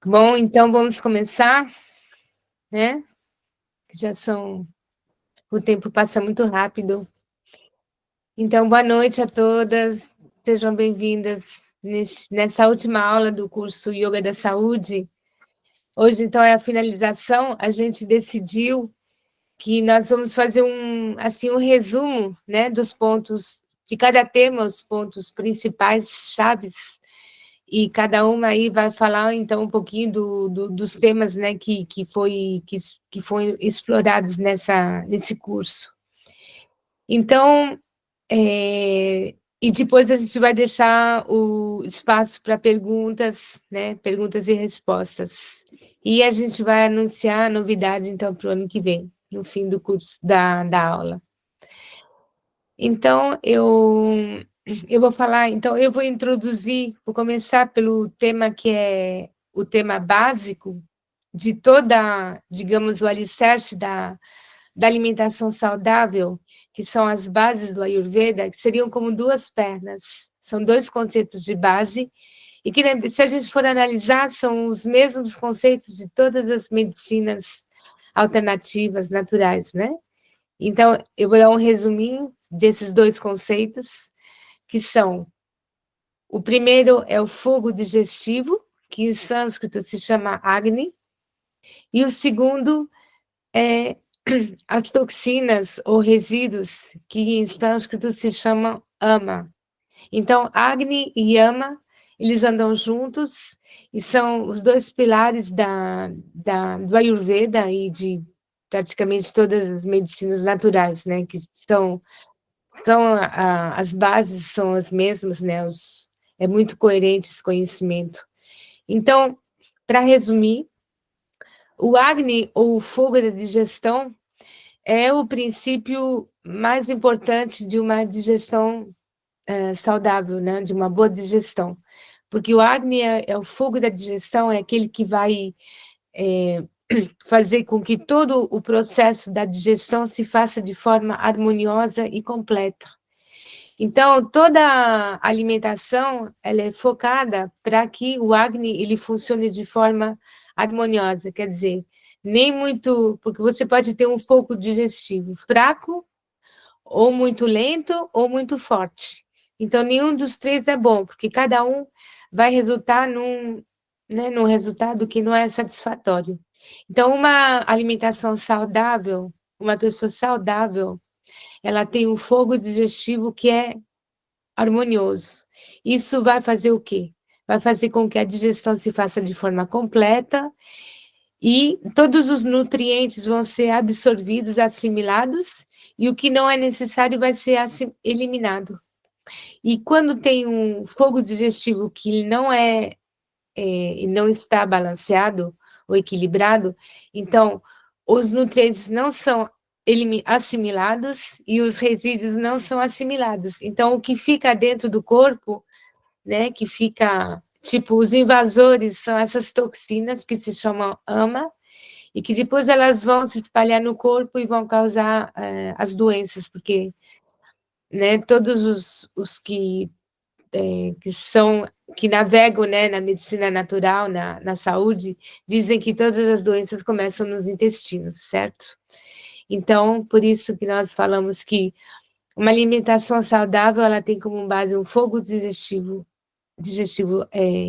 Bom, então vamos começar, né? Já são... O tempo passa muito rápido. Então, boa noite a todas. Sejam bem-vindas nessa última aula do curso Yoga da Saúde. Hoje, então, é a finalização. A gente decidiu que nós vamos fazer um resumo, né, dos pontos de cada tema, os pontos principais, chaves, e cada uma aí vai falar, então, um pouquinho dos temas, né, que foram explorados nesse curso. Então, e depois a gente vai deixar o espaço para perguntas, né, perguntas e respostas. E a gente vai anunciar a novidade, então, para o ano que vem, no fim do curso, da aula. Então, eu vou falar, então, eu vou introduzir, vou começar pelo tema que é o tema básico de toda, digamos, o alicerce da alimentação saudável, que são as bases do Ayurveda, que seriam como duas pernas, são dois conceitos de base, e que, se a gente for analisar, são os mesmos conceitos de todas as medicinas alternativas, naturais, né? Então, eu vou dar um resuminho desses dois conceitos, que são: o primeiro é o fogo digestivo, que em sânscrito se chama Agni, e o segundo é as toxinas ou resíduos, que em sânscrito se chamam Ama. Então, Agni e Yama, eles andam juntos e são os dois pilares do Ayurveda e de praticamente todas as medicinas naturais, né? Que são as bases são as mesmas, né? É muito coerente esse conhecimento. Então, para resumir, o Agni, ou o fogo da digestão, é o princípio mais importante de uma digestão saudável, né? De uma boa digestão. Porque o Agni é o fogo da digestão, é aquele que vai fazer com que todo o processo da digestão se faça de forma harmoniosa e completa. Então, toda a alimentação ela é focada para que o Agni ele funcione de forma harmoniosa, quer dizer, nem muito, porque você pode ter um fogo digestivo fraco, ou muito lento, ou muito forte. Então, nenhum dos três é bom, porque cada um vai resultar num resultado que não é satisfatório. Então, uma alimentação saudável, uma pessoa saudável, ela tem um fogo digestivo que é harmonioso. Isso vai fazer o quê? Vai fazer com que a digestão se faça de forma completa e todos os nutrientes vão ser absorvidos, assimilados, e o que não é necessário vai ser eliminado. E quando tem um fogo digestivo que não está balanceado ou equilibrado, então os nutrientes não são assimilados e os resíduos não são assimilados. Então, o que fica dentro do corpo, né, que fica, tipo, os invasores são essas toxinas que se chamam AMA, e que depois elas vão se espalhar no corpo e vão causar as doenças, porque, né, todos os que navegam, né, na medicina natural, na saúde, dizem que todas as doenças começam nos intestinos, certo? Então, por isso que nós falamos que uma alimentação saudável, ela tem como base um fogo digestivo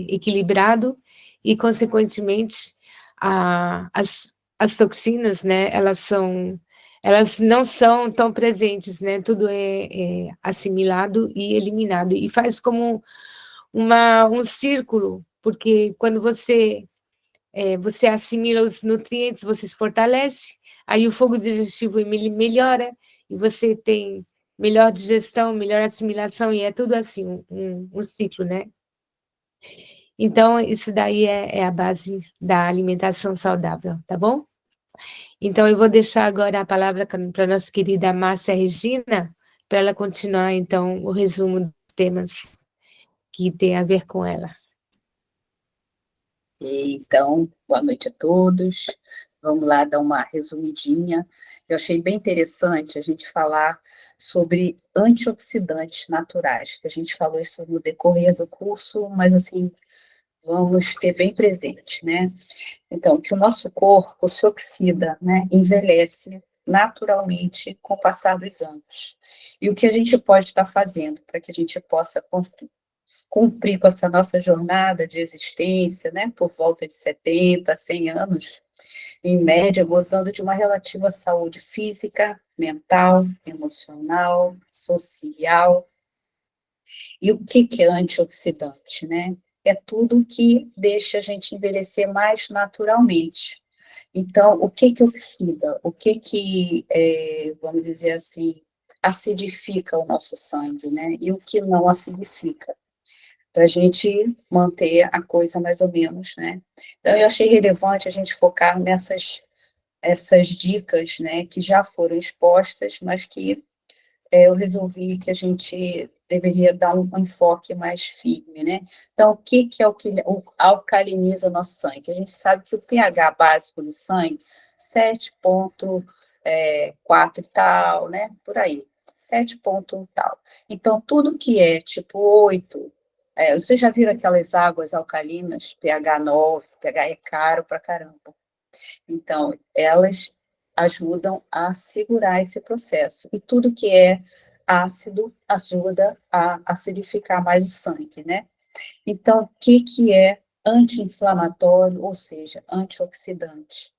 equilibrado e, consequentemente, as toxinas, né, elas não são tão presentes, né, tudo é assimilado e eliminado, e faz como um círculo, porque quando você assimila os nutrientes, você se fortalece, aí o fogo digestivo melhora, e você tem melhor digestão, melhor assimilação, e é tudo assim, um ciclo, né? Então, isso daí é a base da alimentação saudável, tá bom? Então, eu vou deixar agora a palavra para a nossa querida Márcia Regina, para ela continuar, então, o resumo dos temas que tem a ver com ela. Então, boa noite a todos. Vamos lá dar uma resumidinha. Eu achei bem interessante a gente falar sobre antioxidantes naturais, que a gente falou isso no decorrer do curso, mas assim, vamos ter bem presente, né? Então, que o nosso corpo se oxida, né? Envelhece naturalmente com o passar dos anos. E o que a gente pode estar fazendo para que a gente possa cumprir com essa nossa jornada de existência, né, por volta de 70, 100 anos, em média, gozando de uma relativa saúde física, mental, emocional, social. E o que é antioxidante, né? É tudo que deixa a gente envelhecer mais naturalmente. Então, o que oxida? Vamos dizer assim, acidifica o nosso sangue, né? E o que não acidifica? Para a gente manter a coisa mais ou menos, né? Então, eu achei relevante a gente focar essas dicas, né, que já foram expostas, mas que eu resolvi que a gente deveria dar um enfoque mais firme, né? Então, o que é o que alcaliniza nosso sangue? A gente sabe que o pH básico do sangue, 7,4 e tal, né? Por aí, 7 ponto tal. Então, tudo que é tipo 8, vocês já viram aquelas águas alcalinas, pH 9, pH é caro pra caramba. Então, elas ajudam a segurar esse processo. E tudo que é ácido ajuda a acidificar mais o sangue, né? Então, o que é anti-inflamatório, ou seja, antioxidante?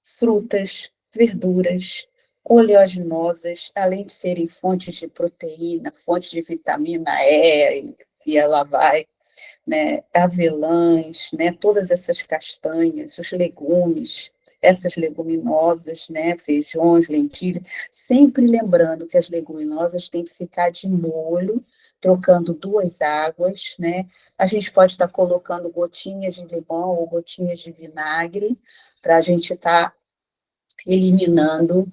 Frutas, verduras, oleaginosas, além de serem fontes de proteína, fontes de vitamina E, e ela vai, né, avelãs, né, todas essas castanhas, os legumes, essas leguminosas, né, feijões, lentilhas, sempre lembrando que as leguminosas têm que ficar de molho, trocando 2 águas, né, a gente pode estar colocando gotinhas de limão ou gotinhas de vinagre, para a gente estar eliminando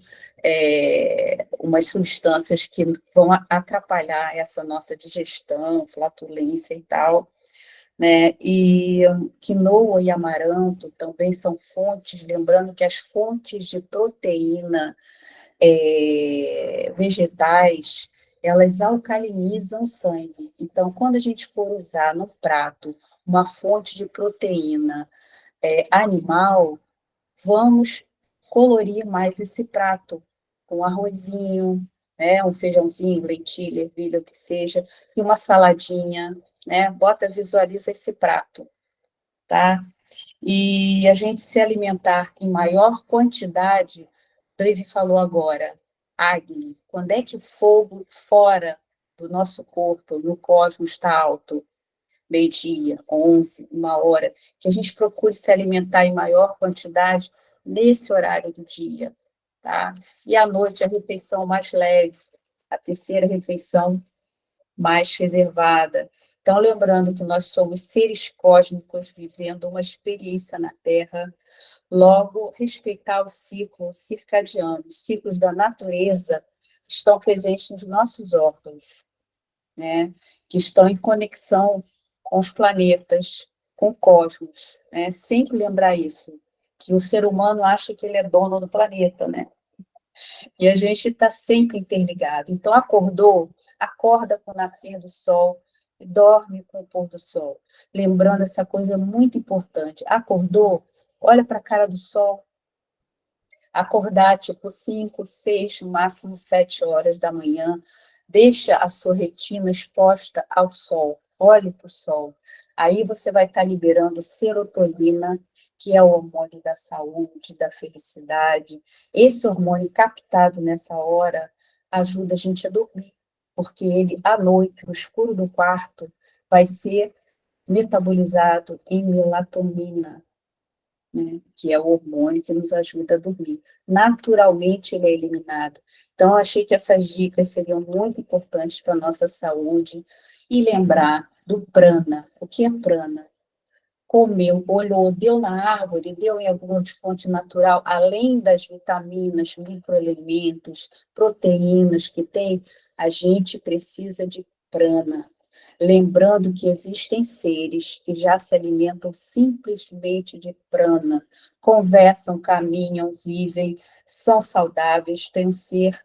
umas substâncias que vão atrapalhar essa nossa digestão, flatulência e tal, né? E quinoa e amaranto também são fontes, lembrando que as fontes de proteína vegetais, elas alcalinizam o sangue. Então, quando a gente for usar no prato uma fonte de proteína animal, vamos colorir mais esse prato com arrozinho, né, um feijãozinho, lentilha, ervilha, o que seja, e uma saladinha, né? Visualiza esse prato, tá? E a gente se alimentar em maior quantidade, Dave falou agora, Agni, quando é que o fogo fora do nosso corpo, no cosmos, está alto? Meio-dia, 11, 1 hora, que a gente procure se alimentar em maior quantidade nesse horário do dia, tá? E à noite, a refeição mais leve, a terceira refeição mais reservada. Então, lembrando que nós somos seres cósmicos vivendo uma experiência na Terra, logo, respeitar o ciclo circadiano, os ciclos da natureza estão presentes nos nossos órgãos, né, que estão em conexão com os planetas, com o cosmos, né? Sempre lembrar isso, que o ser humano acha que ele é dono do planeta, né? E a gente está sempre interligado. Então, acordou, acorda com o nascer do sol e dorme com o pôr do sol. Lembrando essa coisa muito importante. Acordou, olha para a cara do sol, acordar tipo 5, 6, no máximo 7 horas da manhã, deixa a sua retina exposta ao sol, olhe para o sol. Aí você vai estar liberando serotonina, que é o hormônio da saúde, da felicidade. Esse hormônio captado nessa hora ajuda a gente a dormir, porque ele, à noite, no escuro do quarto, vai ser metabolizado em melatonina, né, que é o hormônio que nos ajuda a dormir. Naturalmente, ele é eliminado. Então, achei que essas dicas seriam muito importantes para a nossa saúde. E lembrar do prana. O que é prana? Comeu, olhou, deu na árvore, deu em alguma fonte natural, além das vitaminas, microelementos, proteínas que tem, a gente precisa de prana. lembrando que existem seres que já se alimentam simplesmente de prana, conversam, caminham, vivem, são saudáveis. Tem um ser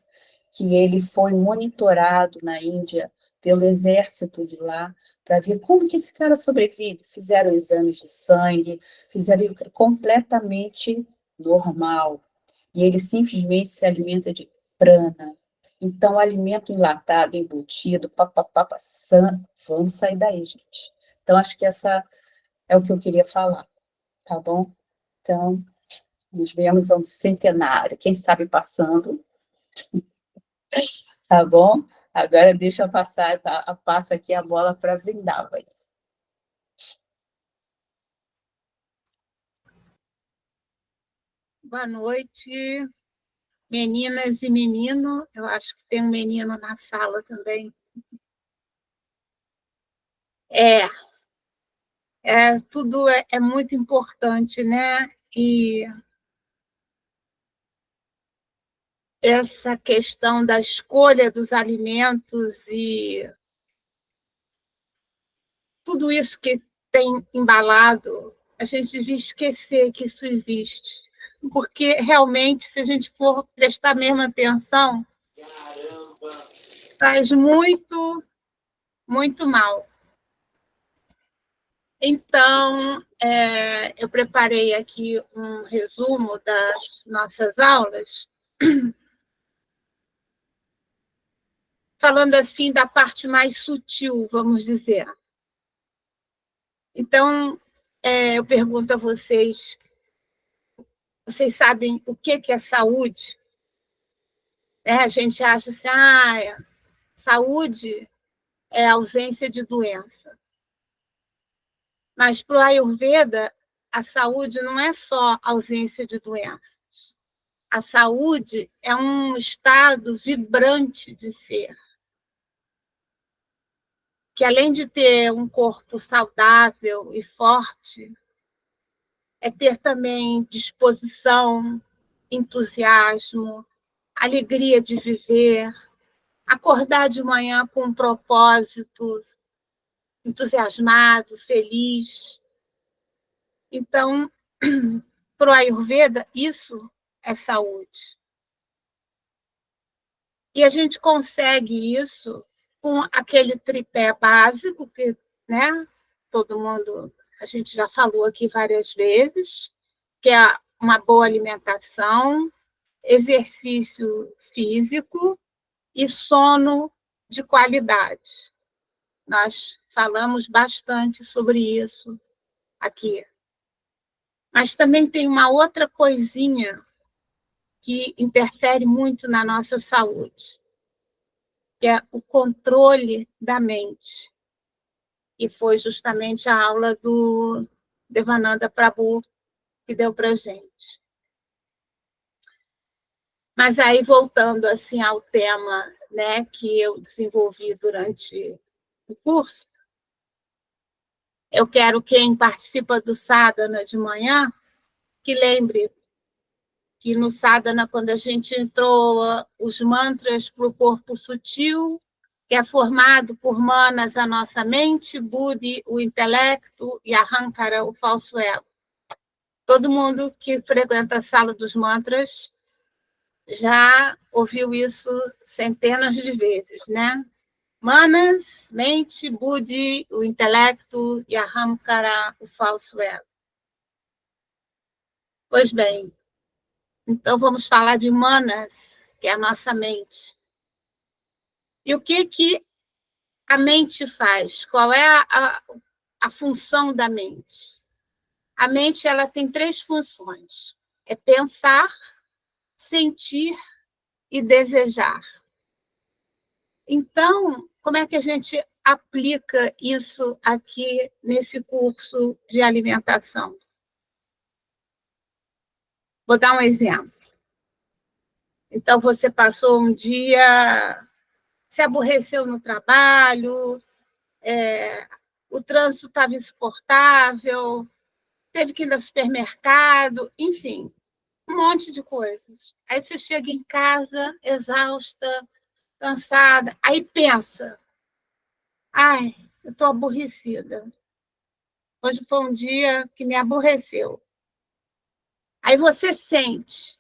que ele foi monitorado na Índia pelo exército de lá, para ver como que esse cara sobrevive. Fizeram exames de sangue, fizeram completamente normal. E ele simplesmente se alimenta de prana. Então, alimento enlatado, embutido, papapá, vamos sair daí, gente. Então, acho que essa é o que eu queria falar, tá bom? Então, nos vemos ao centenário, quem sabe passando, tá bom? Agora deixa eu passar, passo aqui a bola para Vrindavan. Boa noite, meninas e menino. Eu acho que tem um menino na sala também. Tudo é muito importante, né? E essa questão da escolha dos alimentos e tudo isso que tem embalado, a gente devia esquecer que isso existe. Porque, realmente, se a gente for prestar mesmo atenção, faz muito, muito mal. Então, eu preparei aqui um resumo das nossas aulas, falando assim da parte mais sutil, vamos dizer. Então, eu pergunto a vocês, vocês sabem o que é saúde? A gente acha assim, saúde é ausência de doença. Mas para o Ayurveda, a saúde não é só ausência de doença. A saúde é um estado vibrante de ser, que além de ter um corpo saudável e forte, é ter também disposição, entusiasmo, alegria de viver, acordar de manhã com um propósito, entusiasmado, feliz. Então, para o Ayurveda, isso é saúde. E a gente consegue isso com aquele tripé básico que, né, todo mundo, a gente já falou aqui várias vezes, que é uma boa alimentação, exercício físico e sono de qualidade. Nós falamos bastante sobre isso aqui. Mas também tem uma outra coisinha que interfere muito na nossa saúde, que é o controle da mente. E foi justamente a aula do Devananda Prabhu que deu para a gente. Mas aí, voltando assim ao tema, né, que eu desenvolvi durante o curso, eu quero quem participa do sadhana de manhã que lembre que no sadhana, quando a gente entrou os mantras para o corpo sutil, que é formado por manas, a nossa mente, buddhi, o intelecto, e ahankara, o falso ego. Todo mundo que frequenta a sala dos mantras já ouviu isso centenas de vezes, né? Manas, mente, buddhi, o intelecto, e ahankara, o falso ego. Pois bem, então vamos falar de manas, que é a nossa mente. E o que a mente faz? Qual é a função da mente? A mente ela tem 3 funções: é pensar, sentir e desejar. Então, como é que a gente aplica isso aqui nesse curso de alimentação? Vou dar um exemplo. Então, você passou um dia, se aborreceu no trabalho, o trânsito estava insuportável, teve que ir no supermercado, enfim, um monte de coisas. Aí você chega em casa, exausta, cansada, aí pensa, eu estou aborrecida. Hoje foi um dia que me aborreceu. Aí você sente,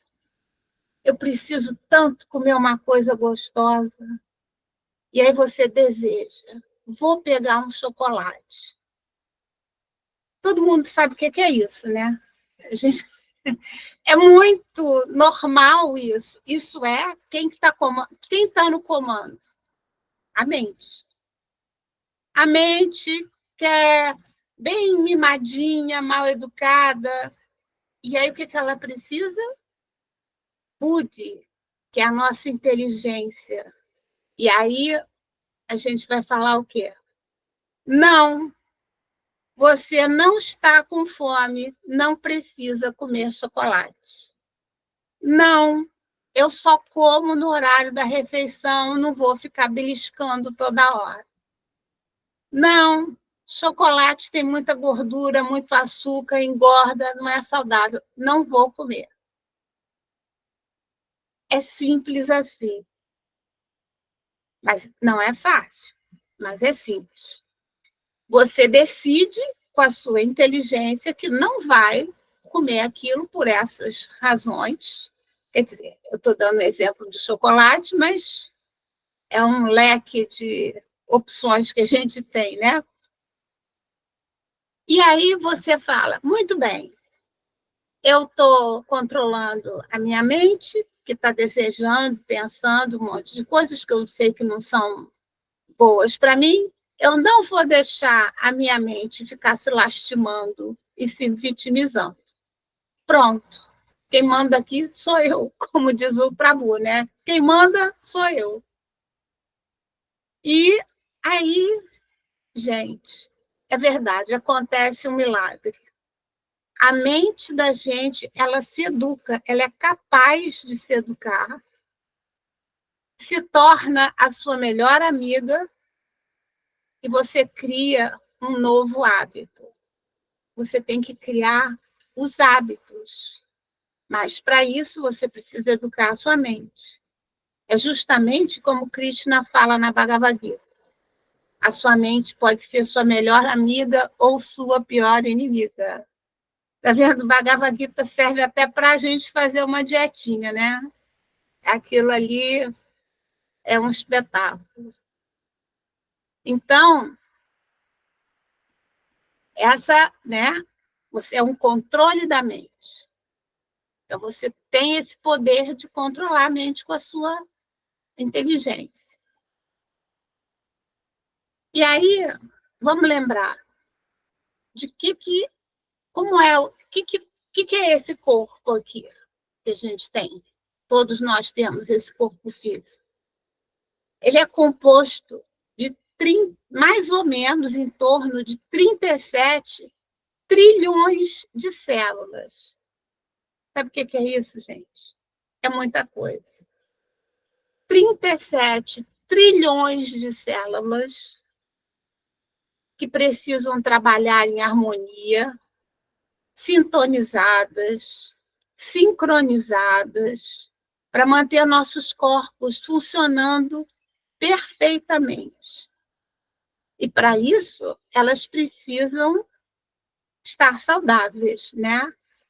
eu preciso tanto comer uma coisa gostosa. E aí você deseja, vou pegar um chocolate. Todo mundo sabe o que é isso, né? A gente... É muito normal isso. Isso é quem está no comando? A mente. A mente que é bem mimadinha, mal educada. E aí o que ela precisa? Budi, que é a nossa inteligência. E aí a gente vai falar o quê? Não, você não está com fome, não precisa comer chocolate. Não, eu só como no horário da refeição, não vou ficar beliscando toda hora. Não, chocolate tem muita gordura, muito açúcar, engorda, não é saudável. Não vou comer. É simples assim. Mas não é fácil, mas é simples. Você decide com a sua inteligência que não vai comer aquilo por essas razões. Quer dizer, eu estou dando o exemplo do chocolate, mas é um leque de opções que a gente tem, né? E aí você fala, muito bem, eu estou controlando a minha mente, que está desejando, pensando um monte de coisas que eu sei que não são boas para mim. Eu não vou deixar a minha mente ficar se lastimando e se vitimizando. Pronto. Quem manda aqui sou eu, como diz o Prabhu, né? Quem manda sou eu. E aí, gente, é verdade, acontece um milagre. A mente da gente, ela se educa, ela é capaz de se educar, se torna a sua melhor amiga e você cria um novo hábito. Você tem que criar os hábitos. Mas, para isso, você precisa educar a sua mente. É justamente como Krishna fala na Bhagavad Gita. A sua mente pode ser sua melhor amiga ou sua pior inimiga. Está vendo? O Bhagavad Gita serve até para a gente fazer uma dietinha, né? Aquilo ali é um espetáculo. Então, essa, né? Você é um controle da mente. Então, você tem esse poder de controlar a mente com a sua inteligência. E aí, vamos lembrar de como é, o que é esse corpo aqui que a gente tem? Todos nós temos esse corpo físico. Ele é composto de mais ou menos em torno de 37 trilhões de células. Sabe o que é isso, gente? É muita coisa. 37 trilhões de células que precisam trabalhar em harmonia, sintonizadas, sincronizadas, para manter nossos corpos funcionando perfeitamente. E, para isso, elas precisam estar saudáveis, né?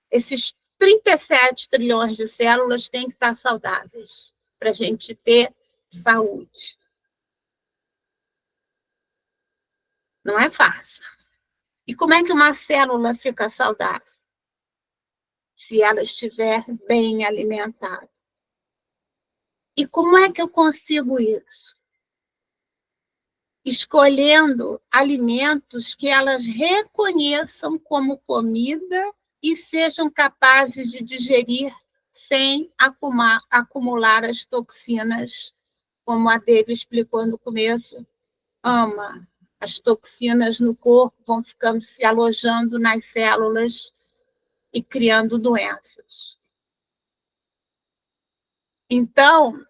Esses 37 trilhões de células têm que estar saudáveis para a gente ter saúde. Não é fácil. E como é que uma célula fica saudável? Se ela estiver bem alimentada. E como é que eu consigo isso? Escolhendo alimentos que elas reconheçam como comida e sejam capazes de digerir sem acumular as toxinas, como a Devi explicou no começo. As toxinas no corpo vão ficando se alojando nas células e criando doenças. Então,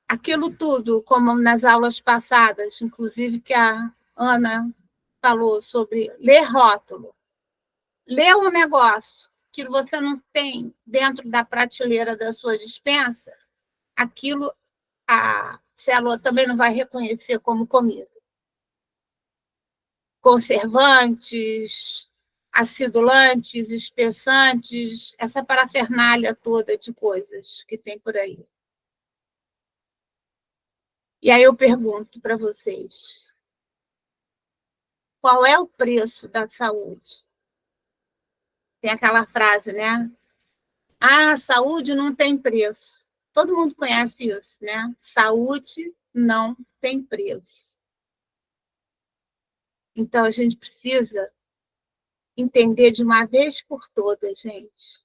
aquilo tudo, como nas aulas passadas, inclusive que a Ana falou sobre ler rótulo. Ler um negócio que você não tem dentro da prateleira da sua despensa, aquilo a célula também não vai reconhecer como comida. conservantes, acidulantes, espessantes, essa parafernália toda de coisas que tem por aí. E aí eu pergunto para vocês, qual é o preço da saúde? Tem aquela frase, né? Ah, saúde não tem preço. Todo mundo conhece isso, né? Saúde não tem preço. Então, a gente precisa entender de uma vez por todas, gente.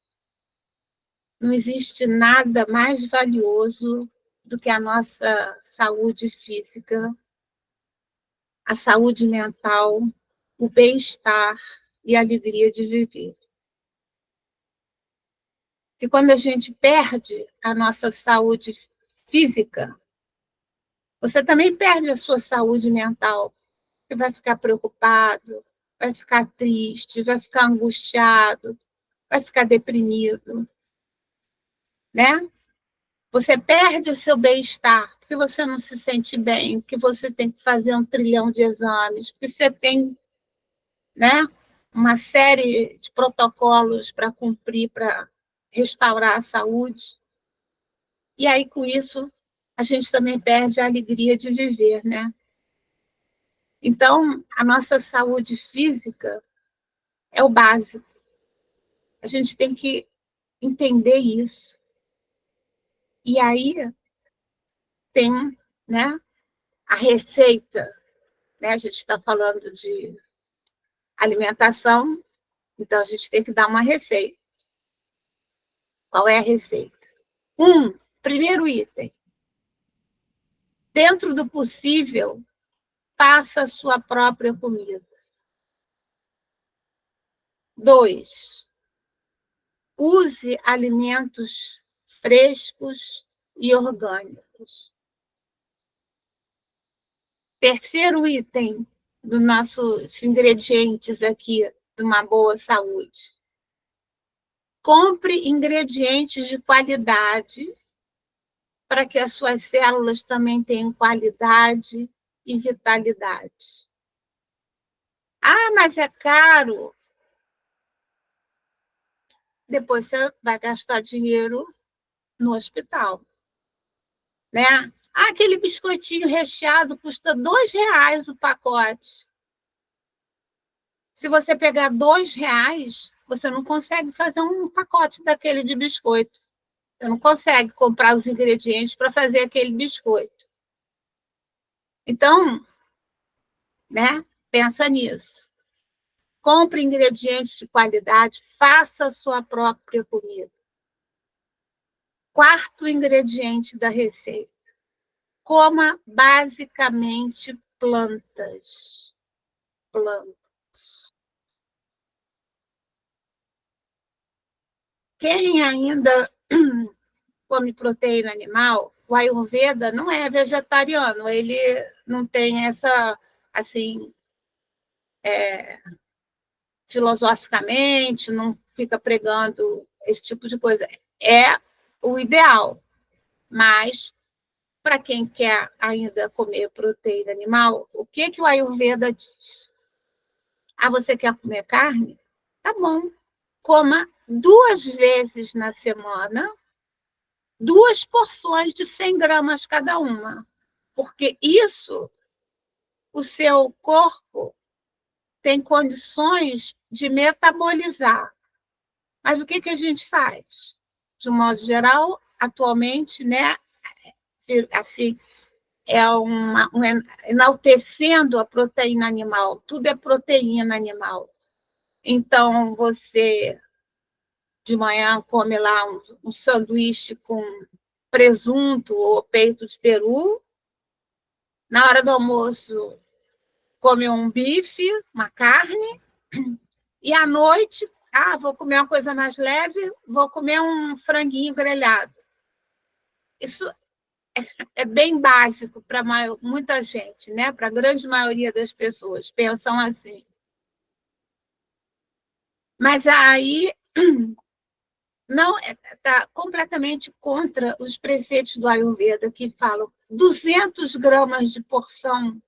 Não existe nada mais valioso do que a nossa saúde física, a saúde mental, o bem-estar e a alegria de viver. E quando a gente perde a nossa saúde física, você também perde a sua saúde mental. Você vai ficar preocupado, vai ficar triste, vai ficar angustiado, vai ficar deprimido, né? Você perde o seu bem-estar, porque você não se sente bem, porque você tem que fazer 1 trilhão de exames, porque você tem, né, uma série de protocolos para cumprir, para restaurar a saúde. E aí, com isso, a gente também perde a alegria de viver, né? Então, a nossa saúde física é o básico. A gente tem que entender isso. E aí tem, né, a receita, né? A gente está falando de alimentação, então a gente tem que dar uma receita. Qual é a receita? Primeiro item. Dentro do possível, faça a sua própria comida. 2, use alimentos frescos e orgânicos. Terceiro item dos nossos ingredientes aqui de uma boa saúde. Compre ingredientes de qualidade para que as suas células também tenham qualidade e vitalidade. Ah, mas é caro. Depois você vai gastar dinheiro no hospital, né? Ah, aquele biscoitinho recheado custa R$2 o pacote. Se você pegar R$2, você não consegue fazer um pacote daquele de biscoito. Você não consegue comprar os ingredientes para fazer aquele biscoito. Então, né? Pensa nisso. Compre ingredientes de qualidade, faça a sua própria comida. Quarto ingrediente da receita. Coma basicamente plantas. Plantas. Quem ainda come proteína animal, o Ayurveda não é vegetariano, ele não tem essa, assim, filosoficamente, não fica pregando esse tipo de coisa. É o ideal, mas para quem quer ainda comer proteína animal, o que o Ayurveda diz? Ah, você quer comer carne? Tá bom. Coma 2 vezes na semana, 2 porções de 100 gramas cada uma, porque isso o seu corpo tem condições de metabolizar. Mas o que a gente faz? De um modo geral, atualmente, né, assim, enaltecendo a proteína animal. Tudo é proteína animal. Então, você, de manhã, come lá um sanduíche com presunto ou peito de peru. Na hora do almoço, come um bife, uma carne. E à noite, vou comer uma coisa mais leve, vou comer um franguinho grelhado. Isso é bem básico para muita gente, né? Para a grande maioria das pessoas, pensam assim. Mas aí não está completamente contra os preceitos do Ayurveda, que falam 200 gramas de porção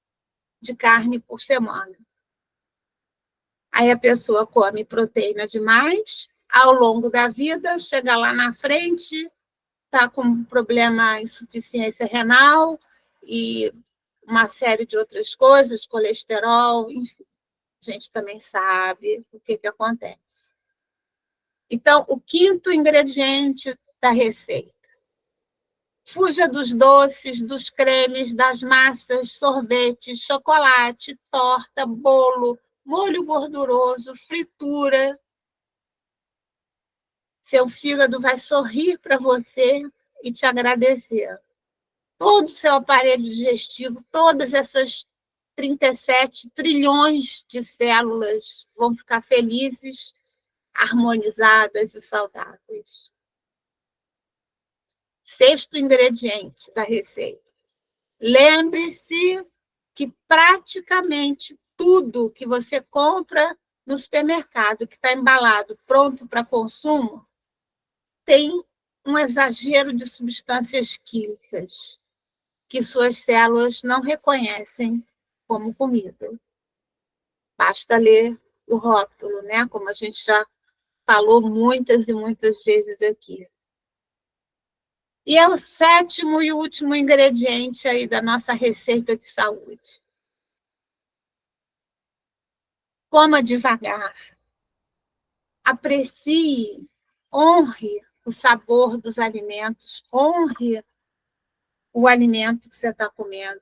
de carne por semana. Aí a pessoa come proteína demais, ao longo da vida, chega lá na frente, está com problema insuficiência renal e uma série de outras coisas, colesterol, enfim. A gente também sabe o que acontece. Então, o quinto ingrediente da receita. Fuja dos doces, dos cremes, das massas, sorvetes, chocolate, torta, bolo, molho gorduroso, fritura. Seu fígado vai sorrir para você e te agradecer. Todo o seu aparelho digestivo, todas essas 37 trilhões de células vão ficar felizes, harmonizadas e saudáveis. Sexto ingrediente da receita. Lembre-se que praticamente tudo que você compra no supermercado, que está embalado, pronto para consumo, tem um exagero de substâncias químicas que suas células não reconhecem como comida. Basta ler o rótulo, né? Como a gente já falou muitas e muitas vezes aqui. E é o sétimo e último ingrediente aí da nossa receita de saúde. Coma devagar. Aprecie, honre o sabor dos alimentos, honre o alimento que você está comendo.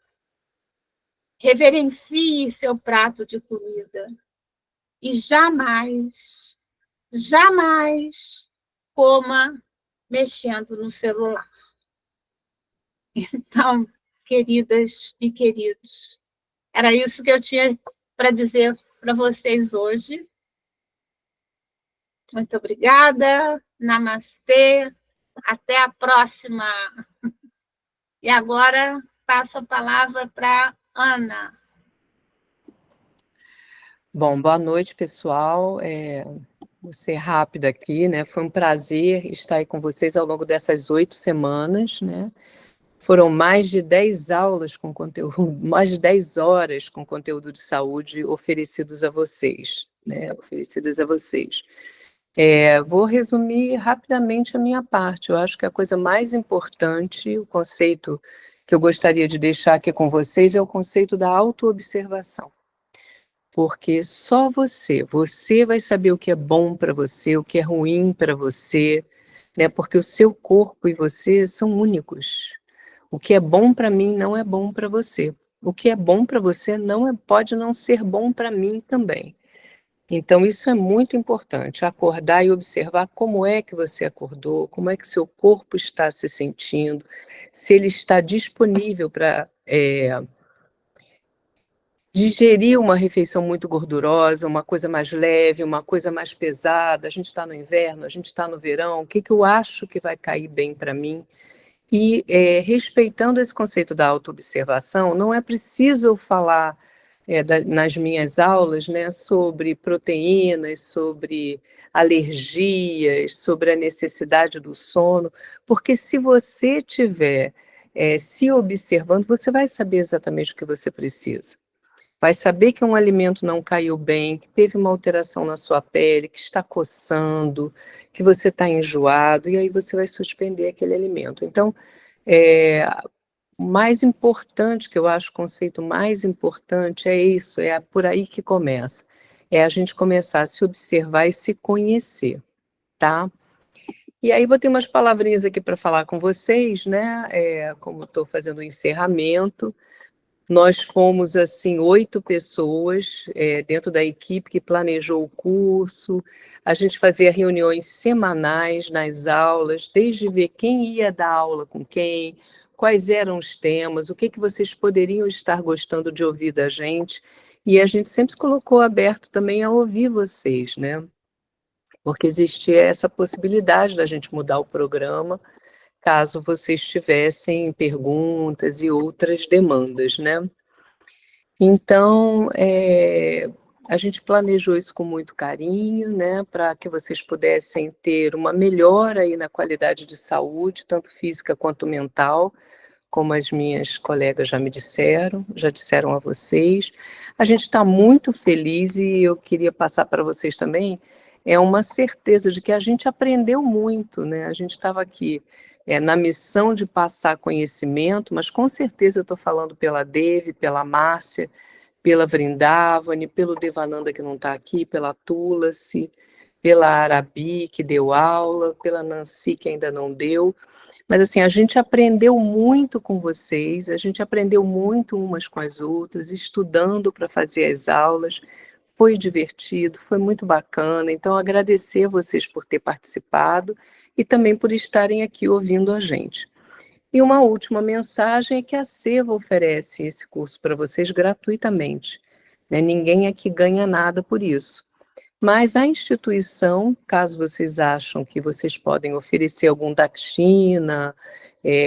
Reverencie seu prato de comida. E jamais, jamais coma mexendo no celular. Então, queridas e queridos, era isso que eu tinha para dizer para vocês hoje. Muito obrigada. Namastê. Até a próxima. E agora passo a palavra para Ana. Bom, boa noite, pessoal. Vou ser rápida aqui, né? Foi um prazer estar aí com vocês ao longo dessas 8 semanas, né? Foram mais de 10 aulas com conteúdo, mais de 10 horas com conteúdo de saúde oferecidos a vocês, né? Oferecidas a vocês. Vou resumir rapidamente a minha parte. Eu acho que a coisa mais importante, o conceito que eu gostaria de deixar aqui com vocês é o conceito da autoobservação. Porque só você vai saber o que é bom para você, o que é ruim para você, né? Porque o seu corpo e você são únicos. O que é bom para mim não é bom para você. O que é bom para você pode não ser bom para mim também. Então, isso é muito importante, acordar e observar como é que você acordou, como é que seu corpo está se sentindo, se ele está disponível para digerir uma refeição muito gordurosa, uma coisa mais leve, uma coisa mais pesada. A gente está no inverno, a gente está no verão, o que eu acho que vai cair bem para mim? E respeitando esse conceito da autoobservação, não é preciso eu falar nas minhas aulas, né, sobre proteínas, sobre alergias, sobre a necessidade do sono, porque se você estiver se observando, você vai saber exatamente o que você precisa. Vai saber que um alimento não caiu bem, que teve uma alteração na sua pele, que está coçando, que você está enjoado, e aí você vai suspender aquele alimento. Então, o mais importante, que eu acho o conceito mais importante, é isso, é por aí que começa. É a gente começar a se observar e se conhecer, tá? E aí botei umas palavrinhas aqui para falar com vocês, né? Como estou fazendo o encerramento, nós fomos, assim, 8 pessoas dentro da equipe que planejou o curso. A gente fazia reuniões semanais nas aulas, desde ver quem ia dar aula com quem, quais eram os temas, o que vocês poderiam estar gostando de ouvir da gente. E a gente sempre se colocou aberto também a ouvir vocês, né? Porque existia essa possibilidade da gente mudar o programa, caso vocês tivessem perguntas e outras demandas, né? Então, a gente planejou isso com muito carinho, né, para que vocês pudessem ter uma melhora aí na qualidade de saúde, tanto física quanto mental, como as minhas colegas já me disseram, já disseram a vocês. A gente está muito feliz e eu queria passar para vocês também, é uma certeza de que a gente aprendeu muito, né? A gente estava aqui na missão de passar conhecimento, mas com certeza eu estou falando pela Devi, pela Márcia, pela Vrindavani, pelo Devananda que não está aqui, pela Tulasi, pela Arabi que deu aula, pela Nancy que ainda não deu. Mas assim, a gente aprendeu muito com vocês, a gente aprendeu muito umas com as outras, estudando para fazer as aulas. Foi divertido, foi muito bacana. Então, agradecer a vocês por ter participado e também por estarem aqui ouvindo a gente. E uma última mensagem é que a Seva oferece esse curso para vocês gratuitamente, né? Ninguém aqui ganha nada por isso. Mas a instituição, caso vocês acham que vocês podem oferecer algum dakshina,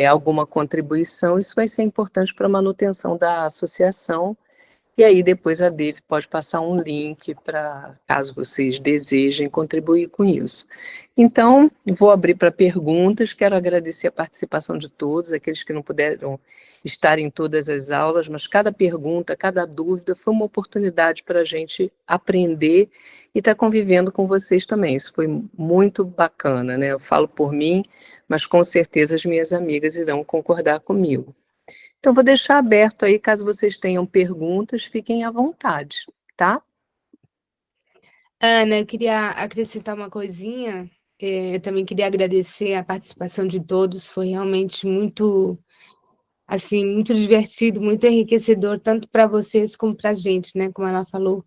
alguma contribuição, isso vai ser importante para a manutenção da associação. E aí depois a Dev pode passar um link para, caso vocês desejem contribuir com isso. Então, vou abrir para perguntas, quero agradecer a participação de todos, aqueles que não puderam estar em todas as aulas, mas cada pergunta, cada dúvida foi uma oportunidade para a gente aprender e estar convivendo com vocês também. Isso foi muito bacana, né? Eu falo por mim, mas com certeza as minhas amigas irão concordar comigo. Então, vou deixar aberto aí, caso vocês tenham perguntas, fiquem à vontade, tá? Ana, eu queria acrescentar uma coisinha. Eu também queria agradecer a participação de todos. Foi realmente muito, assim, muito divertido, muito enriquecedor, tanto para vocês como para a gente, né? Como ela falou.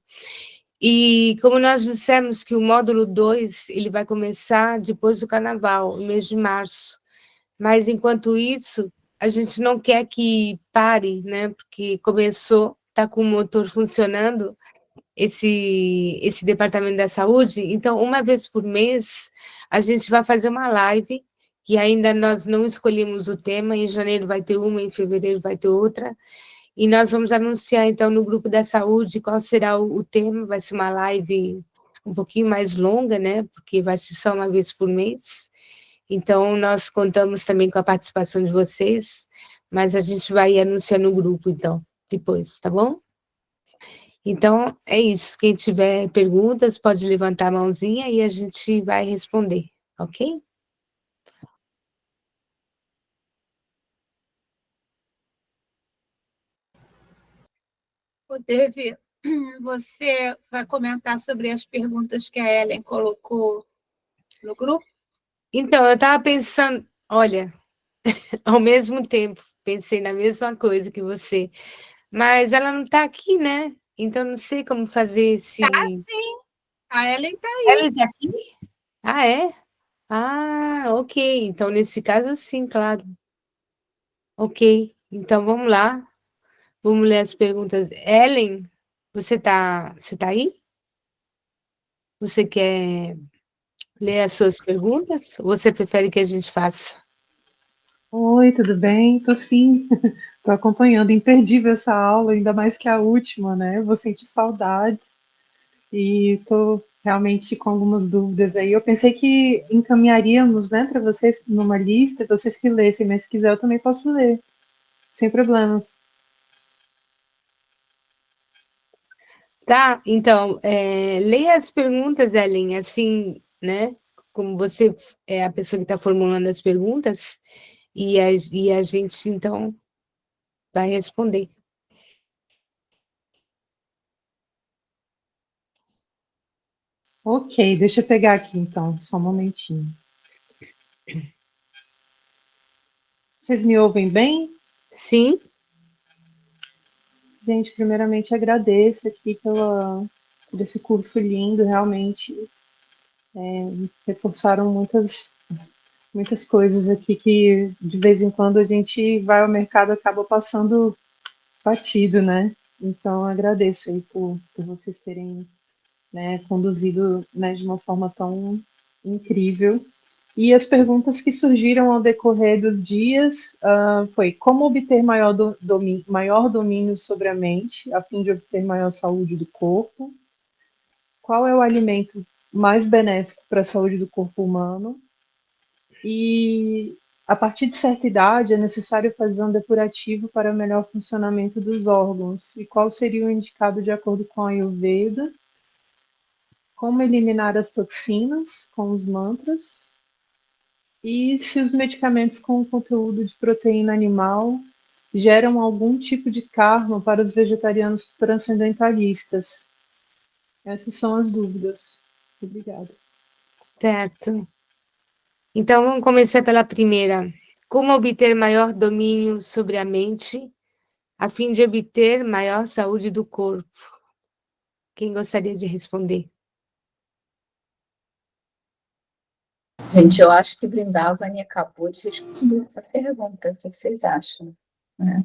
E como nós dissemos que o módulo 2 ele vai começar depois do carnaval, no mês de março. Mas, enquanto isso, a gente não quer que pare, né? Porque começou, está com o motor funcionando, esse departamento da saúde. Então, uma vez por mês, a gente vai fazer uma live, que ainda nós não escolhemos o tema, em janeiro vai ter uma, em fevereiro vai ter outra, e nós vamos anunciar, então, no grupo da saúde qual será o tema. Vai ser uma live um pouquinho mais longa, né? Porque vai ser só uma vez por mês. Então, nós contamos também com a participação de vocês, mas a gente vai anunciar no grupo, então, depois, tá bom? Então, é isso. Quem tiver perguntas, pode levantar a mãozinha e a gente vai responder, ok? Devi, você vai comentar sobre as perguntas que a Ellen colocou no grupo? Então, eu estava pensando, olha, ao mesmo tempo, pensei na mesma coisa que você, mas ela não está aqui, né? Então, não sei como fazer esse... Tá, sim. A Ellen está aí. Ela está aqui? Ah, é? Ah, ok. Então, nesse caso, sim, claro. Ok. Então, vamos lá. Vamos ler as perguntas. Ellen, você tá aí? Você quer ler as suas perguntas? Ou você prefere que a gente faça? Oi, tudo bem? Tô sim, tô acompanhando. Imperdível essa aula, ainda mais que a última, né? Vou sentir saudades e tô realmente com algumas dúvidas aí. Eu pensei que encaminharíamos, né, para vocês numa lista, vocês que lessem, mas se quiser eu também posso ler, sem problemas. Tá, então, leia as perguntas, Ellen, assim, né? Como você é a pessoa que está formulando as perguntas, e a gente, então, vai responder. Ok, deixa eu pegar aqui então, só um momentinho. Vocês me ouvem bem? Sim? Gente, primeiramente agradeço aqui por esse curso lindo, realmente reforçaram muitas coisas aqui que de vez em quando a gente vai ao mercado e acaba passando batido, né? Então agradeço aí por vocês terem, né, conduzido, né, de uma forma tão incrível. E as perguntas que surgiram ao decorrer dos dias foi como obter maior domínio sobre a mente, a fim de obter maior saúde do corpo? Qual é o alimento mais benéfico para a saúde do corpo humano? E A partir de certa idade, é necessário fazer um depurativo para o melhor funcionamento dos órgãos. E qual seria o indicado de acordo com a Ayurveda? Como eliminar as toxinas com os mantras? E se os medicamentos com conteúdo de proteína animal geram algum tipo de karma para os vegetarianos transcendentalistas? Essas são as dúvidas. Obrigada. Certo. Então, vamos começar pela primeira. Como obter maior domínio sobre a mente, a fim de obter maior saúde do corpo? Quem gostaria de responder? Gente, eu acho que Vrindavani acabou de responder essa pergunta. O que vocês acham? Né?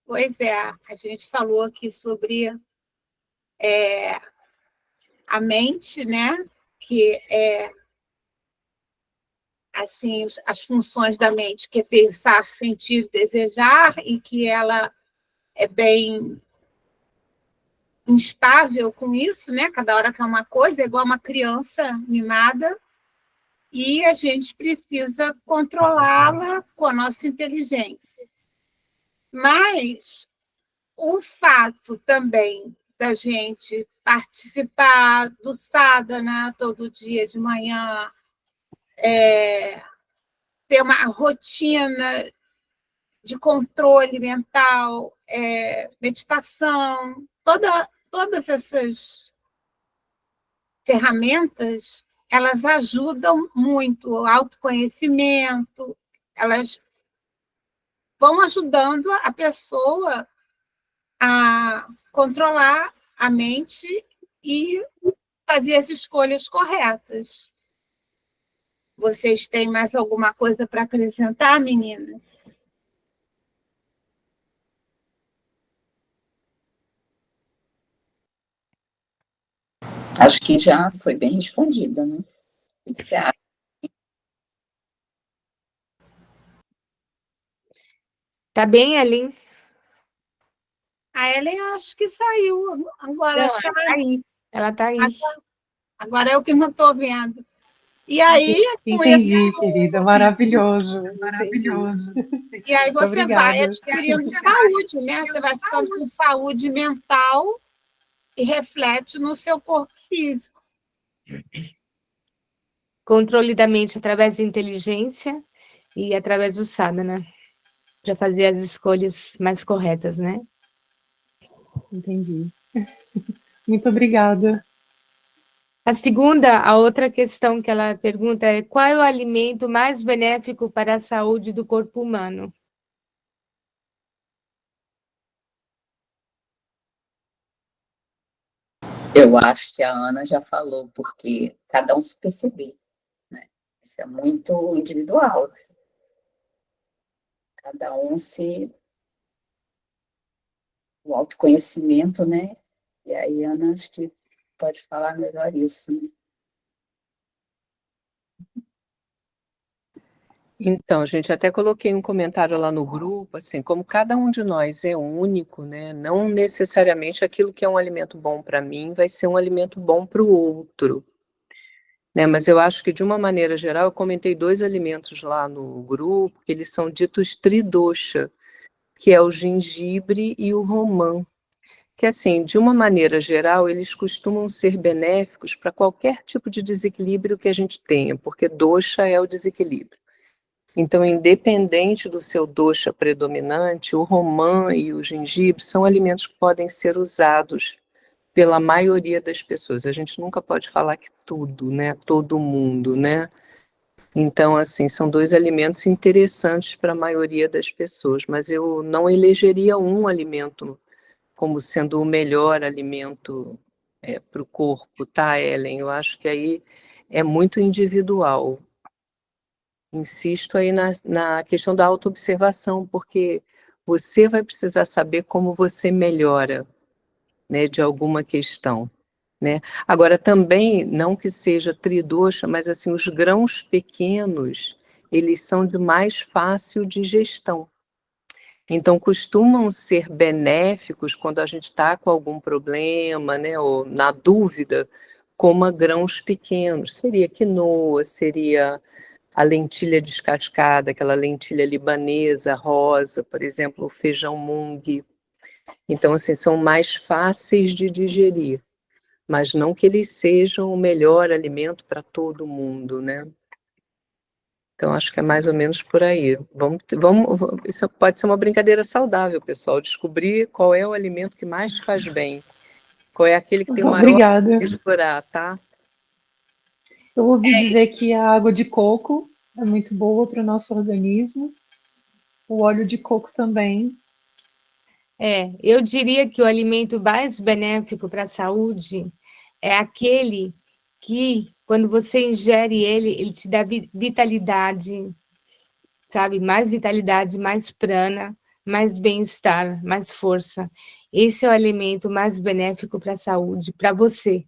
Pois é, a gente falou aqui sobre a mente, né? Que é assim, as funções da mente, que é pensar, sentir, desejar, e que ela é bem instável com isso, né? Cada hora quer uma coisa, é igual uma criança mimada, e a gente precisa controlá-la com a nossa inteligência. Mas o fato também da gente participar do sadhana todo dia de manhã, ter uma rotina de controle mental, meditação, todas essas ferramentas, elas ajudam muito, o autoconhecimento, elas vão ajudando a pessoa a controlar a mente e fazer as escolhas corretas. Vocês têm mais alguma coisa para acrescentar, meninas? Acho que já foi bem respondida, né? O que você acha? Tá bem, Ellen? A Ellen, eu acho que saiu. Agora, Não, acho que ela tá aí. Ela tá aí. agora é o que não estou vendo. E aí, com esse. Entendi, querida. Maravilhoso. Maravilhoso. E aí você vai Obrigada. adquirindo saúde, né? Você vai ficando com saúde mental e reflete no seu corpo físico. Controle da mente através da inteligência e através do sadhana, para fazer as escolhas mais corretas, né? Entendi. Muito obrigada. A outra questão que ela pergunta é: qual é o alimento mais benéfico para a saúde do corpo humano? Eu acho que a Ana já falou, porque cada um se perceber, né? Isso é muito individual. Né? Cada um se... O autoconhecimento, né? E aí, Ana, acho que pode falar melhor isso, né? Então, gente, até coloquei um comentário lá no grupo, assim, como cada um de nós é único, né? Não necessariamente aquilo que é um alimento bom para mim vai ser um alimento bom para o outro, né? Mas eu acho que de uma maneira geral, eu comentei 2 alimentos lá no grupo, que eles são ditos tridosha, que é o gengibre e o romã, que assim, de uma maneira geral, eles costumam ser benéficos para qualquer tipo de desequilíbrio que a gente tenha, porque dosha é o desequilíbrio. Então, independente do seu dosha predominante, o romã e o gengibre são alimentos que podem ser usados pela maioria das pessoas. A gente nunca pode falar que tudo, né? Todo mundo, né? Então, assim, são 2 alimentos interessantes para a maioria das pessoas, mas eu não elegeria um alimento como sendo o melhor alimento para o corpo, tá, Ellen? Eu acho que aí é muito individual. Insisto aí na questão da autoobservação, porque você vai precisar saber como você melhora, né, de alguma questão, né? Agora, também, não que seja tridosha, mas assim, os grãos pequenos, eles são de mais fácil digestão. Então, costumam ser benéficos quando a gente está com algum problema, né, ou na dúvida, coma grãos pequenos. Seria quinoa, seria a lentilha descascada, aquela lentilha libanesa rosa, por exemplo, o feijão mung. Então, assim, são mais fáceis de digerir, mas não que eles sejam o melhor alimento para todo mundo, né? Então, acho que é mais ou menos por aí. Isso pode ser uma brincadeira saudável, pessoal. Descobrir qual é o alimento que mais te faz bem. Qual é aquele que tem o maior Obrigada. risco de curar, tá? Eu ouvi dizer que a água de coco é muito boa para o nosso organismo. O óleo de coco também. Eu diria que o alimento mais benéfico para a saúde é aquele que, quando você ingere ele, ele te dá vitalidade, sabe? Mais vitalidade, mais prana, mais bem-estar, mais força. Esse é o alimento mais benéfico para a saúde, para você.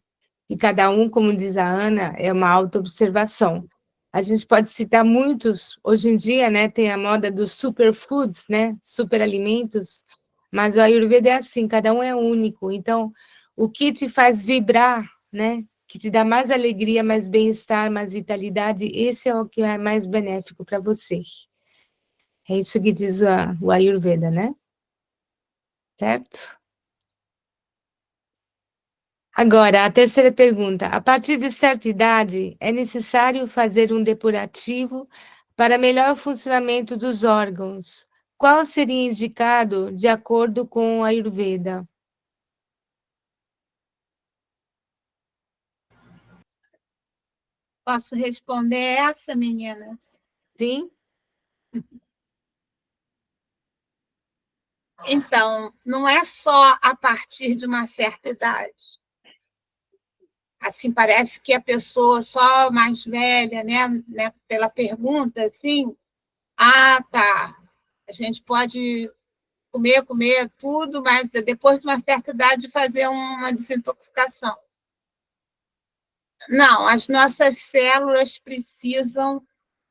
E cada um, como diz a Ana, é uma autoobservação. A gente pode citar muitos, hoje em dia, né, tem a moda dos superfoods, né, superalimentos, mas o Ayurveda é assim, cada um é único. Então, o que te faz vibrar, né, que te dá mais alegria, mais bem-estar, mais vitalidade, esse é o que é mais benéfico para vocês. É isso que diz o Ayurveda, né? Certo? Agora, a terceira pergunta. A partir de certa idade, é necessário fazer um depurativo para melhor funcionamento dos órgãos. Qual seria indicado de acordo com a Ayurveda? Posso responder essa, meninas? Sim? Então, não é só a partir de uma certa idade. Assim, parece que a pessoa só mais velha, né, pela pergunta, assim, tá, a gente pode comer tudo, mas depois de uma certa idade fazer uma desintoxicação. Não, as nossas células precisam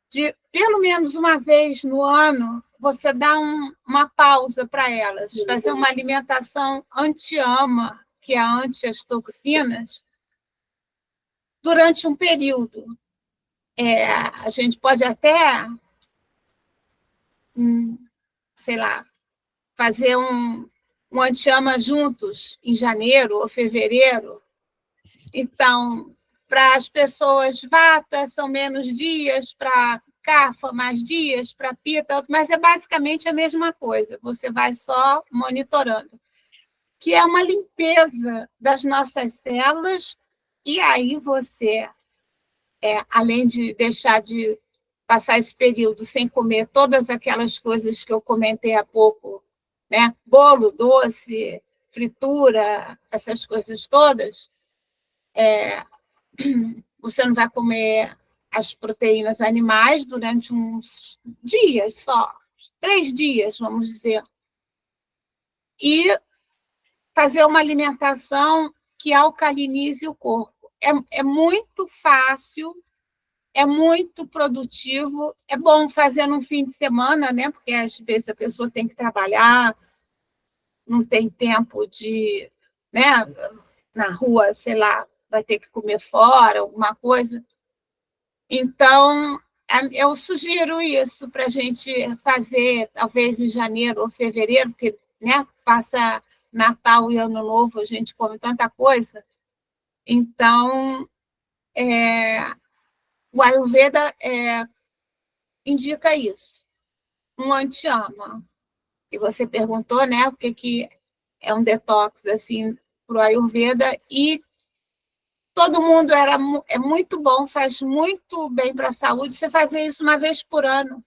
de, pelo menos uma vez no ano, você dar uma pausa para elas, fazer uma alimentação anti-ama, que é anti as toxinas, durante um período. A gente pode até, sei lá, fazer um anti-ama juntos em janeiro ou fevereiro. Então, para as pessoas vata, são menos dias, para cafa, mais dias, para pita, mas é basicamente a mesma coisa, você vai só monitorando, que é uma limpeza das nossas células, e aí você, além de deixar de passar esse período sem comer todas aquelas coisas que eu comentei há pouco, né? Bolo, doce, fritura, essas coisas todas, você não vai comer as proteínas animais durante uns dias só, 3 dias, vamos dizer. E fazer uma alimentação que alcalinize o corpo. É muito fácil, é muito produtivo, é bom fazer no fim de semana, né? Porque às vezes a pessoa tem que trabalhar, não tem tempo de, né, na rua, sei lá, vai ter que comer fora, alguma coisa. Então, eu sugiro isso para a gente fazer, talvez em janeiro ou fevereiro, porque, né, passa Natal e Ano Novo, a gente come tanta coisa. Então, o Ayurveda indica isso, um anti-ama. E você perguntou, né, o que é um detox assim para o Ayurveda, e todo mundo é muito bom, faz muito bem para a saúde você fazer isso uma vez por ano,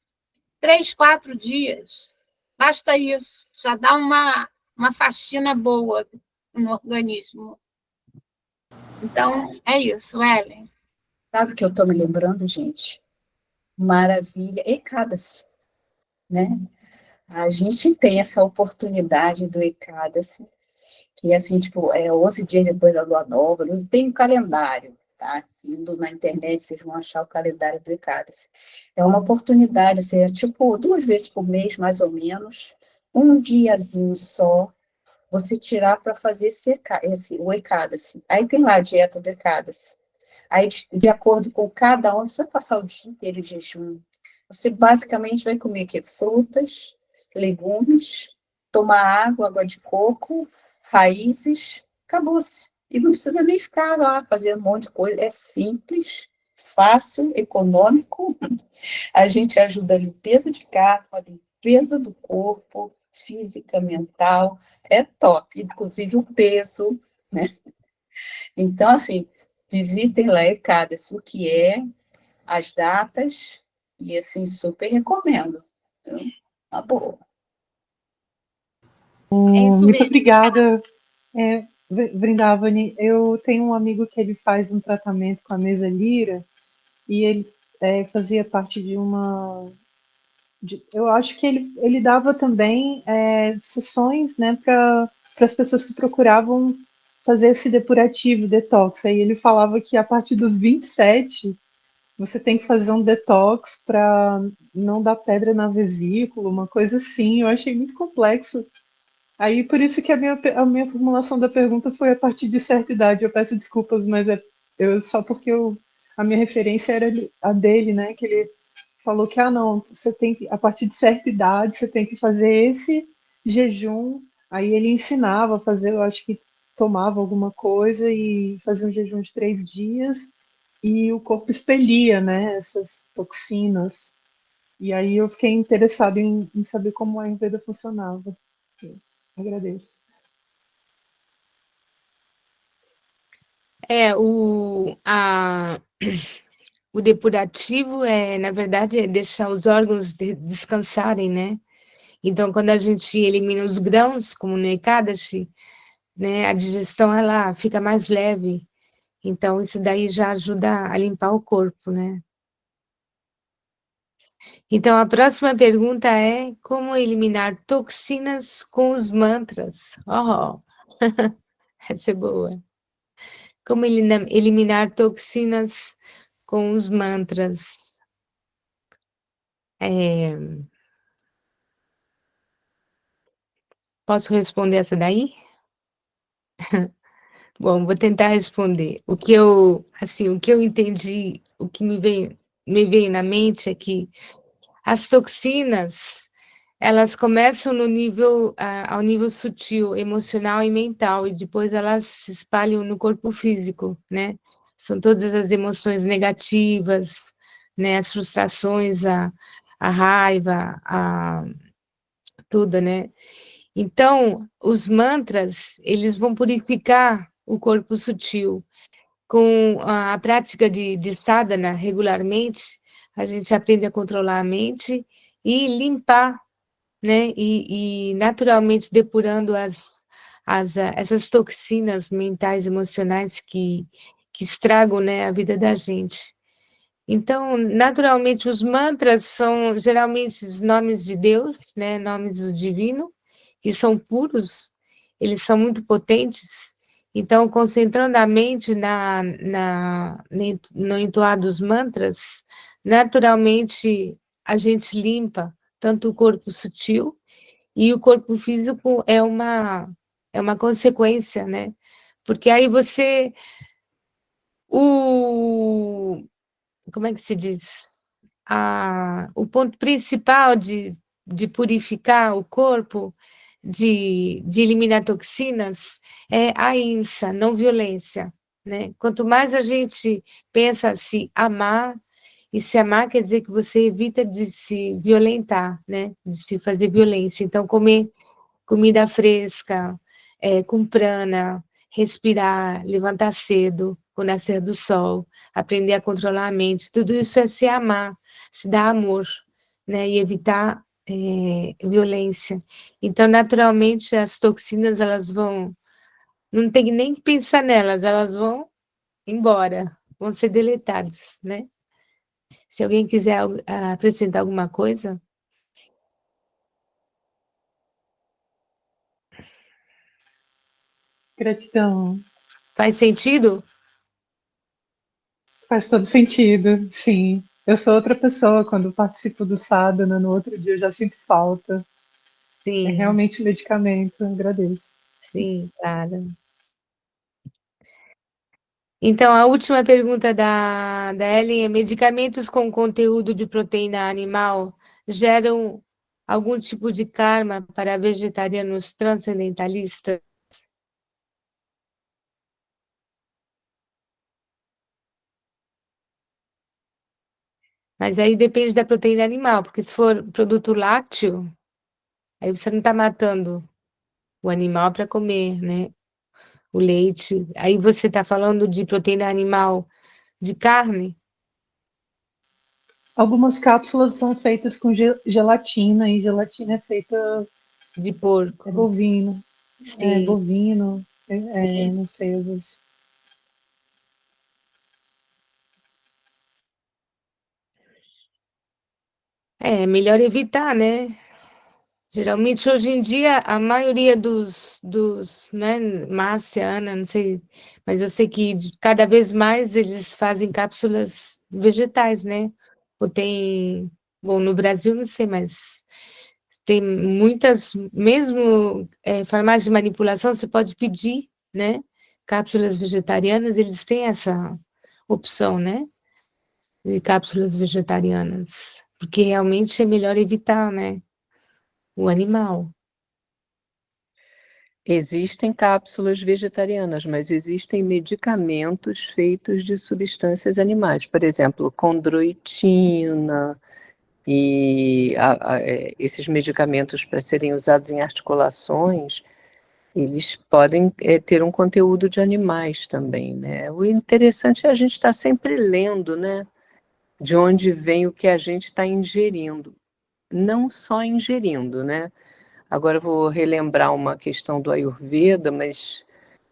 3, 4 dias. Basta isso, já dá uma faxina boa no organismo. Então, é isso, Ellen. Sabe o que eu estou me lembrando, gente? Maravilha. Ekadasi, né? A gente tem essa oportunidade do Ekadasi, que assim, tipo, 11 dias depois da lua nova, tem um calendário, tá? Indo na internet, vocês vão achar o calendário do Ekadasi. É uma oportunidade, tipo, 2 vezes por mês, mais ou menos, um diazinho só, você tirar para fazer o Ekadasi. Aí tem lá a dieta do Ekadasi. Aí, de acordo com cada um, você vai passar o dia inteiro de jejum. Você basicamente vai comer aqui frutas, legumes, tomar água de coco, raízes, acabou-se. E não precisa nem ficar lá fazendo um monte de coisa. É simples, fácil, econômico. A gente ajuda a limpeza de carro, a limpeza do corpo, física, mental. É top. Inclusive o peso, né? Então, assim, visitem lá Ekadasi, o que é, as datas, e assim, super recomendo. Então, uma boa. É isso Muito mesmo. obrigada, Vrindavani. Eu tenho um amigo que ele faz um tratamento com a mesa Lira e ele fazia parte de uma. Eu acho que ele dava também sessões, né, para as pessoas que procuravam fazer esse depurativo, detox. Aí ele falava que a partir dos 27 você tem que fazer um detox para não dar pedra na vesícula, uma coisa assim. Eu achei muito complexo. Aí por isso que a minha formulação da pergunta foi a partir de certa idade. Eu peço desculpas, mas só porque a minha referência era a dele, né? Que ele falou que não, você tem que, a partir de certa idade, você tem que fazer esse jejum. Aí ele ensinava a fazer, eu acho que tomava alguma coisa e fazia um jejum de 3 dias e o corpo expelia, né? Essas toxinas. E aí eu fiquei interessado em saber como a Ayurveda funcionava. Agradeço. O depurativo na verdade, é deixar os órgãos descansarem, né? Então, quando a gente elimina os grãos, como no Ekadashi, né, a digestão ela fica mais leve. Então, isso daí já ajuda a limpar o corpo, né? Então, a próxima pergunta é como eliminar toxinas com os mantras? Oh, essa é boa. Como eliminar toxinas com os mantras? Posso responder essa daí? Bom, vou tentar responder. O que eu entendi, o que me veio na mente é que as toxinas, elas começam ao nível sutil, emocional e mental, e depois elas se espalham no corpo físico, né? São todas as emoções negativas, né? As frustrações, a raiva, tudo, né? Então, os mantras, eles vão purificar o corpo sutil. Com a prática de sadhana regularmente, a gente aprende a controlar a mente e limpar, né? E naturalmente depurando essas toxinas mentais, emocionais que estragam, né, a vida da gente. Então, naturalmente, os mantras são geralmente os nomes de Deus, né, nomes do divino, que são puros, eles são muito potentes. Então, concentrando a mente no entoar dos mantras, naturalmente a gente limpa tanto o corpo sutil e o corpo físico é uma consequência, né? Porque aí como é que se diz? O ponto principal de purificar o corpo, de eliminar toxinas, é a ahimsa, não violência, né? Quanto mais a gente pensa se amar, e se amar quer dizer que você evita de se violentar, né? De se fazer violência. Então, comer comida fresca, com prana, respirar, levantar cedo, com o nascer do sol, aprender a controlar a mente, tudo isso é se amar, se dar amor, né, e evitar violência. Então, naturalmente, as toxinas, elas não tem nem que pensar nelas, elas vão embora, vão ser deletadas, né? Se alguém quiser acrescentar alguma coisa. Gratidão. Faz sentido? Faz todo sentido, sim. Eu sou outra pessoa quando participo do sadhana, no outro dia eu já sinto falta. É Sim. realmente um medicamento, agradeço. Sim, claro. Então, a última pergunta da Ellen é: medicamentos com conteúdo de proteína animal geram algum tipo de karma para vegetarianos transcendentalistas? Mas aí depende da proteína animal, porque se for produto lácteo, aí você não está matando o animal para comer, né? O leite. Aí você está falando de proteína animal de carne? Algumas cápsulas são feitas com gelatina, e gelatina é feita, De é porco. bovino, Sim. não sei, às vezes. É melhor evitar, né? Geralmente, hoje em dia, a maioria né, Márcia, Ana, não sei, mas eu sei que cada vez mais eles fazem cápsulas vegetais, né? Ou tem, bom, no Brasil não sei, mas tem muitas, mesmo farmácias de manipulação, você pode pedir, né? Cápsulas vegetarianas, eles têm essa opção, né? De cápsulas vegetarianas, porque realmente é melhor evitar, né? O animal. Existem cápsulas vegetarianas, mas existem medicamentos feitos de substâncias animais, por exemplo, condroitina e esses medicamentos para serem usados em articulações, eles podem ter um conteúdo de animais também, né? O interessante é a gente estar sempre lendo, né? De onde vem o que a gente está ingerindo, não só ingerindo, né? Agora eu vou relembrar uma questão do Ayurveda, mas,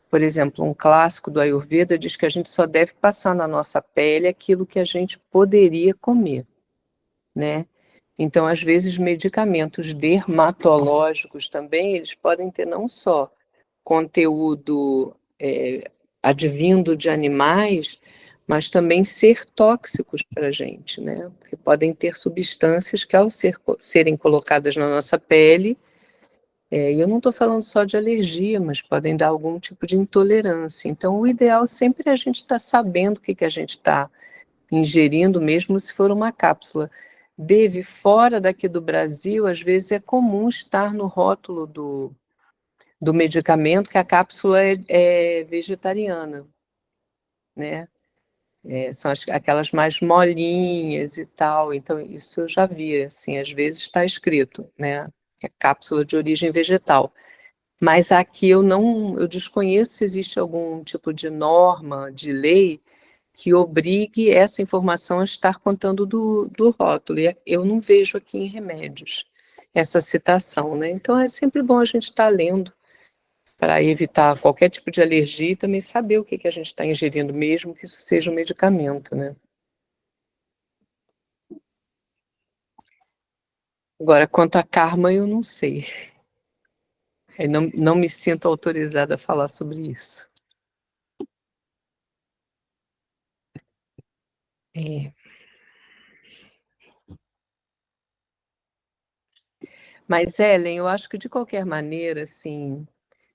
por exemplo, um clássico do Ayurveda diz que a gente só deve passar na nossa pele aquilo que a gente poderia comer, né? Então, às vezes, medicamentos dermatológicos também, eles podem ter não só conteúdo advindo de animais, mas também ser tóxicos para a gente, né? Porque podem ter substâncias que, ao serem colocadas na nossa pele, e eu não estou falando só de alergia, mas podem dar algum tipo de intolerância. Então, o ideal sempre é a gente estar sabendo o que a gente está ingerindo, mesmo se for uma cápsula. Fora daqui do Brasil, às vezes é comum estar no rótulo do medicamento que a cápsula é vegetariana, né? São aquelas mais molinhas e tal. Então, isso eu já vi, assim, às vezes está escrito, né? Que é cápsula de origem vegetal. Mas aqui eu desconheço se existe algum tipo de norma, de lei, que obrigue essa informação a estar contando do rótulo. E eu não vejo aqui em remédios essa citação, né? Então é sempre bom a gente estar lendo para evitar qualquer tipo de alergia e também saber o que a gente está ingerindo, mesmo que isso seja um medicamento, né? Agora, quanto a karma, eu não sei. Eu não me sinto autorizada a falar sobre isso. É. Mas, Ellen, eu acho que de qualquer maneira, assim,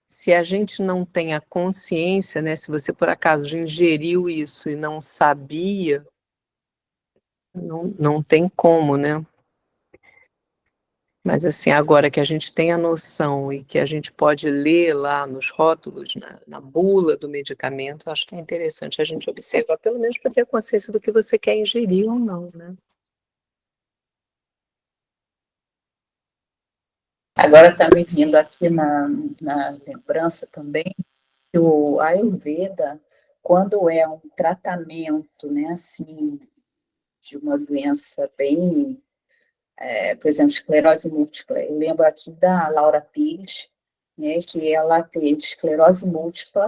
se a gente não tem a consciência, né, se você por acaso já ingeriu isso e não sabia, não tem como, né? Mas assim, agora que a gente tem a noção e que a gente pode ler lá nos rótulos, na bula do medicamento, acho que é interessante a gente observar, pelo menos para ter consciência do que você quer ingerir ou não, né? Agora está me vindo aqui na lembrança também que o Ayurveda, quando é um tratamento, né, assim, de uma doença bem, por exemplo, esclerose múltipla, eu lembro aqui da Laura Pires, né, que ela teve esclerose múltipla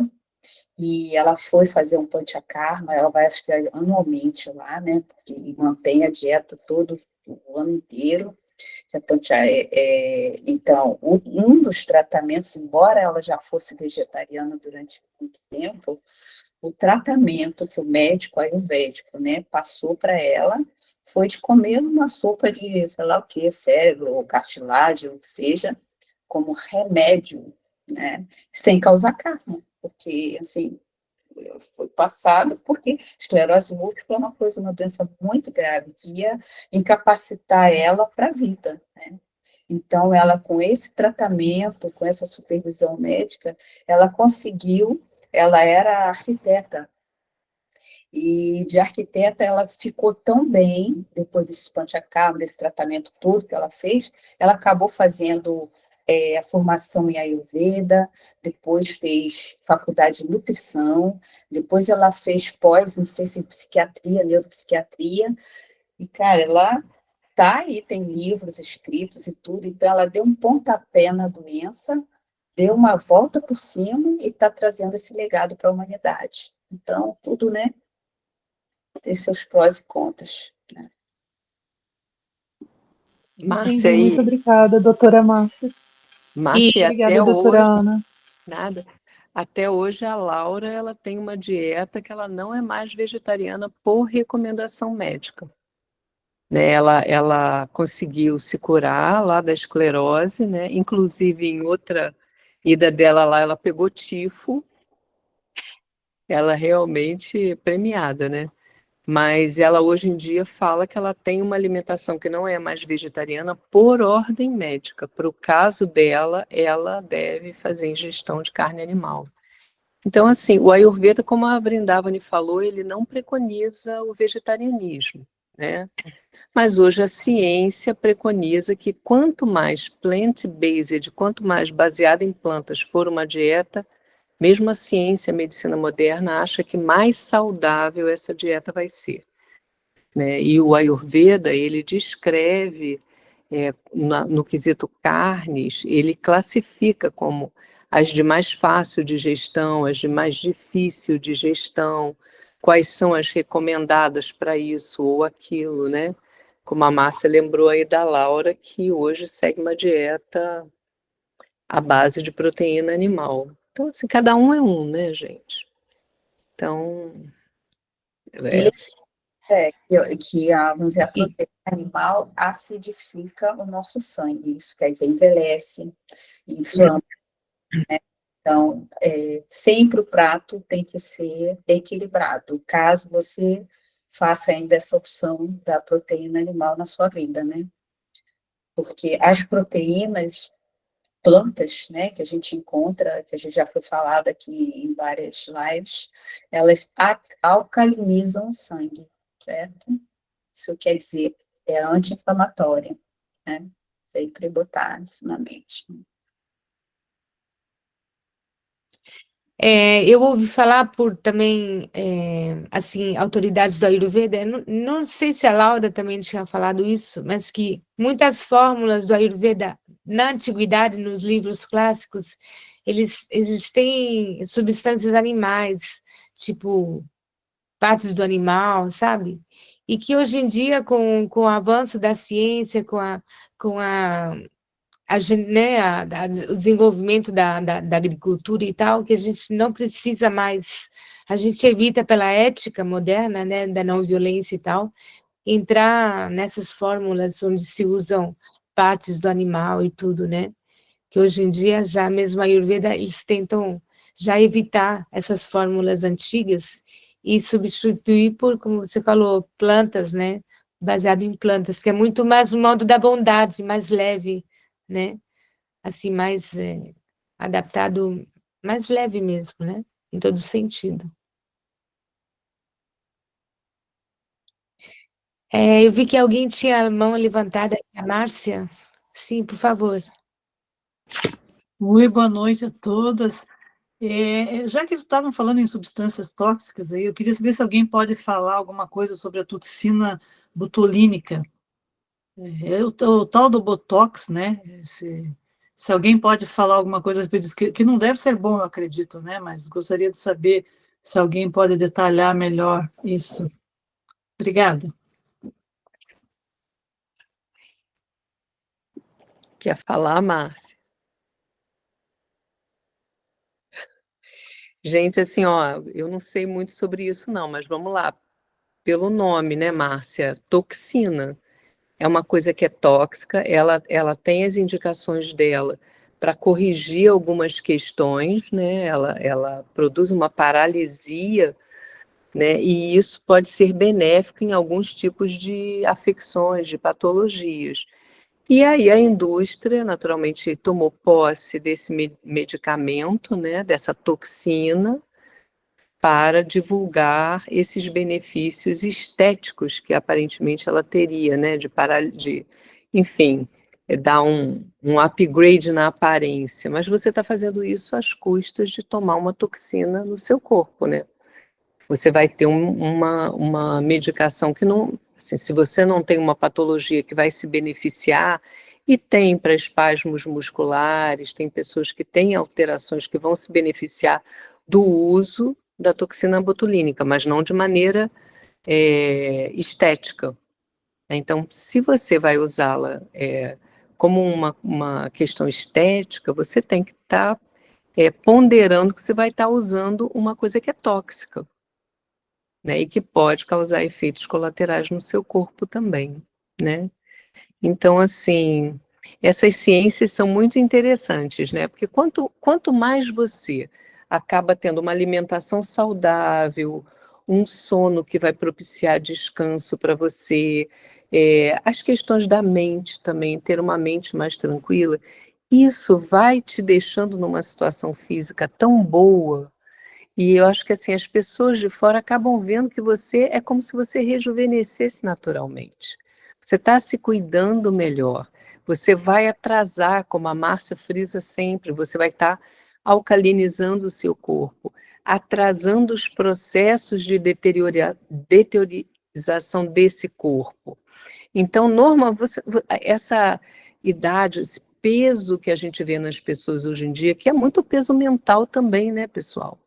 e ela foi fazer um panchakarma, ela vai, acho que anualmente lá, né, porque mantém a dieta todo o ano inteiro. Então, um dos tratamentos, embora ela já fosse vegetariana durante muito tempo, o tratamento que o médico ayurvédico, né, passou para ela foi de comer uma sopa de, sei lá o que, cérebro ou cartilagem, o que seja, como remédio, né? Sem causar karma, porque, assim, foi passado porque esclerose múltipla é uma doença muito grave, que ia incapacitar ela para a vida, né? Então, ela, com esse tratamento, com essa supervisão médica, ela conseguiu, ela era arquiteta, e de arquiteta ela ficou tão bem, depois desse panchakarma, desse tratamento todo que ela fez, ela acabou fazendo a formação em Ayurveda, depois fez faculdade de nutrição, depois ela fez pós, não sei se em psiquiatria, neuropsiquiatria, e, cara, ela tá aí, tem livros escritos e tudo, então ela deu um pontapé na doença, deu uma volta por cima e está trazendo esse legado para a humanidade. Então, tudo, né, tem seus prós e contras, né? Márcia, Entendi. Muito obrigada, doutora Márcia. Márcia, Obrigada, até doutora hoje, Ana. nada. Até hoje a Laura ela tem uma dieta que ela não é mais vegetariana por recomendação médica. Né? Ela conseguiu se curar lá da esclerose, né? Inclusive em outra ida dela lá, ela pegou tifo. Ela realmente premiada, né? Mas ela hoje em dia fala que ela tem uma alimentação que não é mais vegetariana por ordem médica. Para o caso dela, ela deve fazer ingestão de carne animal. Então, assim, o Ayurveda, como a Vrindavani falou, ele não preconiza o vegetarianismo, né? Mas hoje a ciência preconiza que quanto mais plant-based, quanto mais baseada em plantas for uma dieta, mesmo a ciência, a medicina moderna acha que mais saudável essa dieta vai ser, né? E o Ayurveda, ele descreve, no quesito carnes, ele classifica como as de mais fácil digestão, as de mais difícil digestão, quais são as recomendadas para isso ou aquilo, né? Como a Márcia lembrou aí da Laura, que hoje segue uma dieta à base de proteína animal. Então, assim, cada um é um, né, gente? Então, Ele é, vamos dizer, a proteína animal acidifica o nosso sangue, isso quer dizer, envelhece, inflama. Então, sempre o prato tem que ser equilibrado, caso você faça ainda essa opção da proteína animal na sua vida, né? Porque as proteínas, plantas, né, que a gente encontra, que a gente já foi falado aqui em várias lives, elas alcalinizam o sangue, certo? Isso quer dizer, é anti-inflamatória, né? Sempre botar isso na mente. Eu ouvi falar por também, assim, autoridades do Ayurveda, não sei se a Laura também tinha falado isso, mas que muitas fórmulas do Ayurveda, na antiguidade, nos livros clássicos, eles têm substâncias animais, tipo partes do animal, sabe? E que hoje em dia, com o avanço da ciência, com o desenvolvimento da agricultura e tal, que a gente não precisa mais, a gente evita pela ética moderna, né, da não violência e tal, entrar nessas fórmulas onde se usam partes do animal e tudo, né? Que hoje em dia, já mesmo a Ayurveda, eles tentam já evitar essas fórmulas antigas e substituir por, como você falou, plantas, né? Baseado em plantas, que é muito mais um modo da bondade, mais leve, né? Assim, mais adaptado, mais leve mesmo, né? Em todo sentido. Eu vi que alguém tinha a mão levantada, a Márcia. Sim, por favor. Oi, boa noite a todas. Já que estavam falando em substâncias tóxicas, aí, eu queria saber se alguém pode falar alguma coisa sobre a toxina botulínica. O tal do Botox, né? Se alguém pode falar alguma coisa a respeito disso, que não deve ser bom, eu acredito, né? Mas gostaria de saber se alguém pode detalhar melhor isso. Obrigada. quer falar, Márcia? Gente, assim, ó, eu não sei muito sobre isso, não, mas vamos lá. Pelo nome, né, Márcia? Toxina. É uma coisa que é tóxica, ela tem as indicações dela para corrigir algumas questões, né? Ela produz uma paralisia, né? E isso pode ser benéfico em alguns tipos de afecções, de patologias. E aí a indústria, naturalmente, tomou posse desse medicamento, né? Dessa toxina, para divulgar esses benefícios estéticos que aparentemente ela teria, né? Enfim, dar um upgrade na aparência. Mas você está fazendo isso às custas de tomar uma toxina no seu corpo, né? Você vai ter uma medicação que não, assim, se você não tem uma patologia que vai se beneficiar, e tem para espasmos musculares, tem pessoas que têm alterações que vão se beneficiar do uso da toxina botulínica, mas não de maneira estética. Então, se você vai usá-la como uma questão estética, você tem que estar ponderando que você vai estar usando uma coisa que é tóxica, né, e que pode causar efeitos colaterais no seu corpo também, né? Então, assim, essas ciências são muito interessantes, né? Porque quanto mais você acaba tendo uma alimentação saudável, um sono que vai propiciar descanso para você, as questões da mente também, ter uma mente mais tranquila, isso vai te deixando numa situação física tão boa. E eu acho que assim, as pessoas de fora acabam vendo que você é como se você rejuvenescesse naturalmente. Você está se cuidando melhor. Você vai atrasar, como a Márcia frisa sempre, você vai estar alcalinizando o seu corpo, atrasando os processos de deteriorização desse corpo. Então, Norma, essa idade, esse peso que a gente vê nas pessoas hoje em dia, que é muito peso mental também, né, pessoal?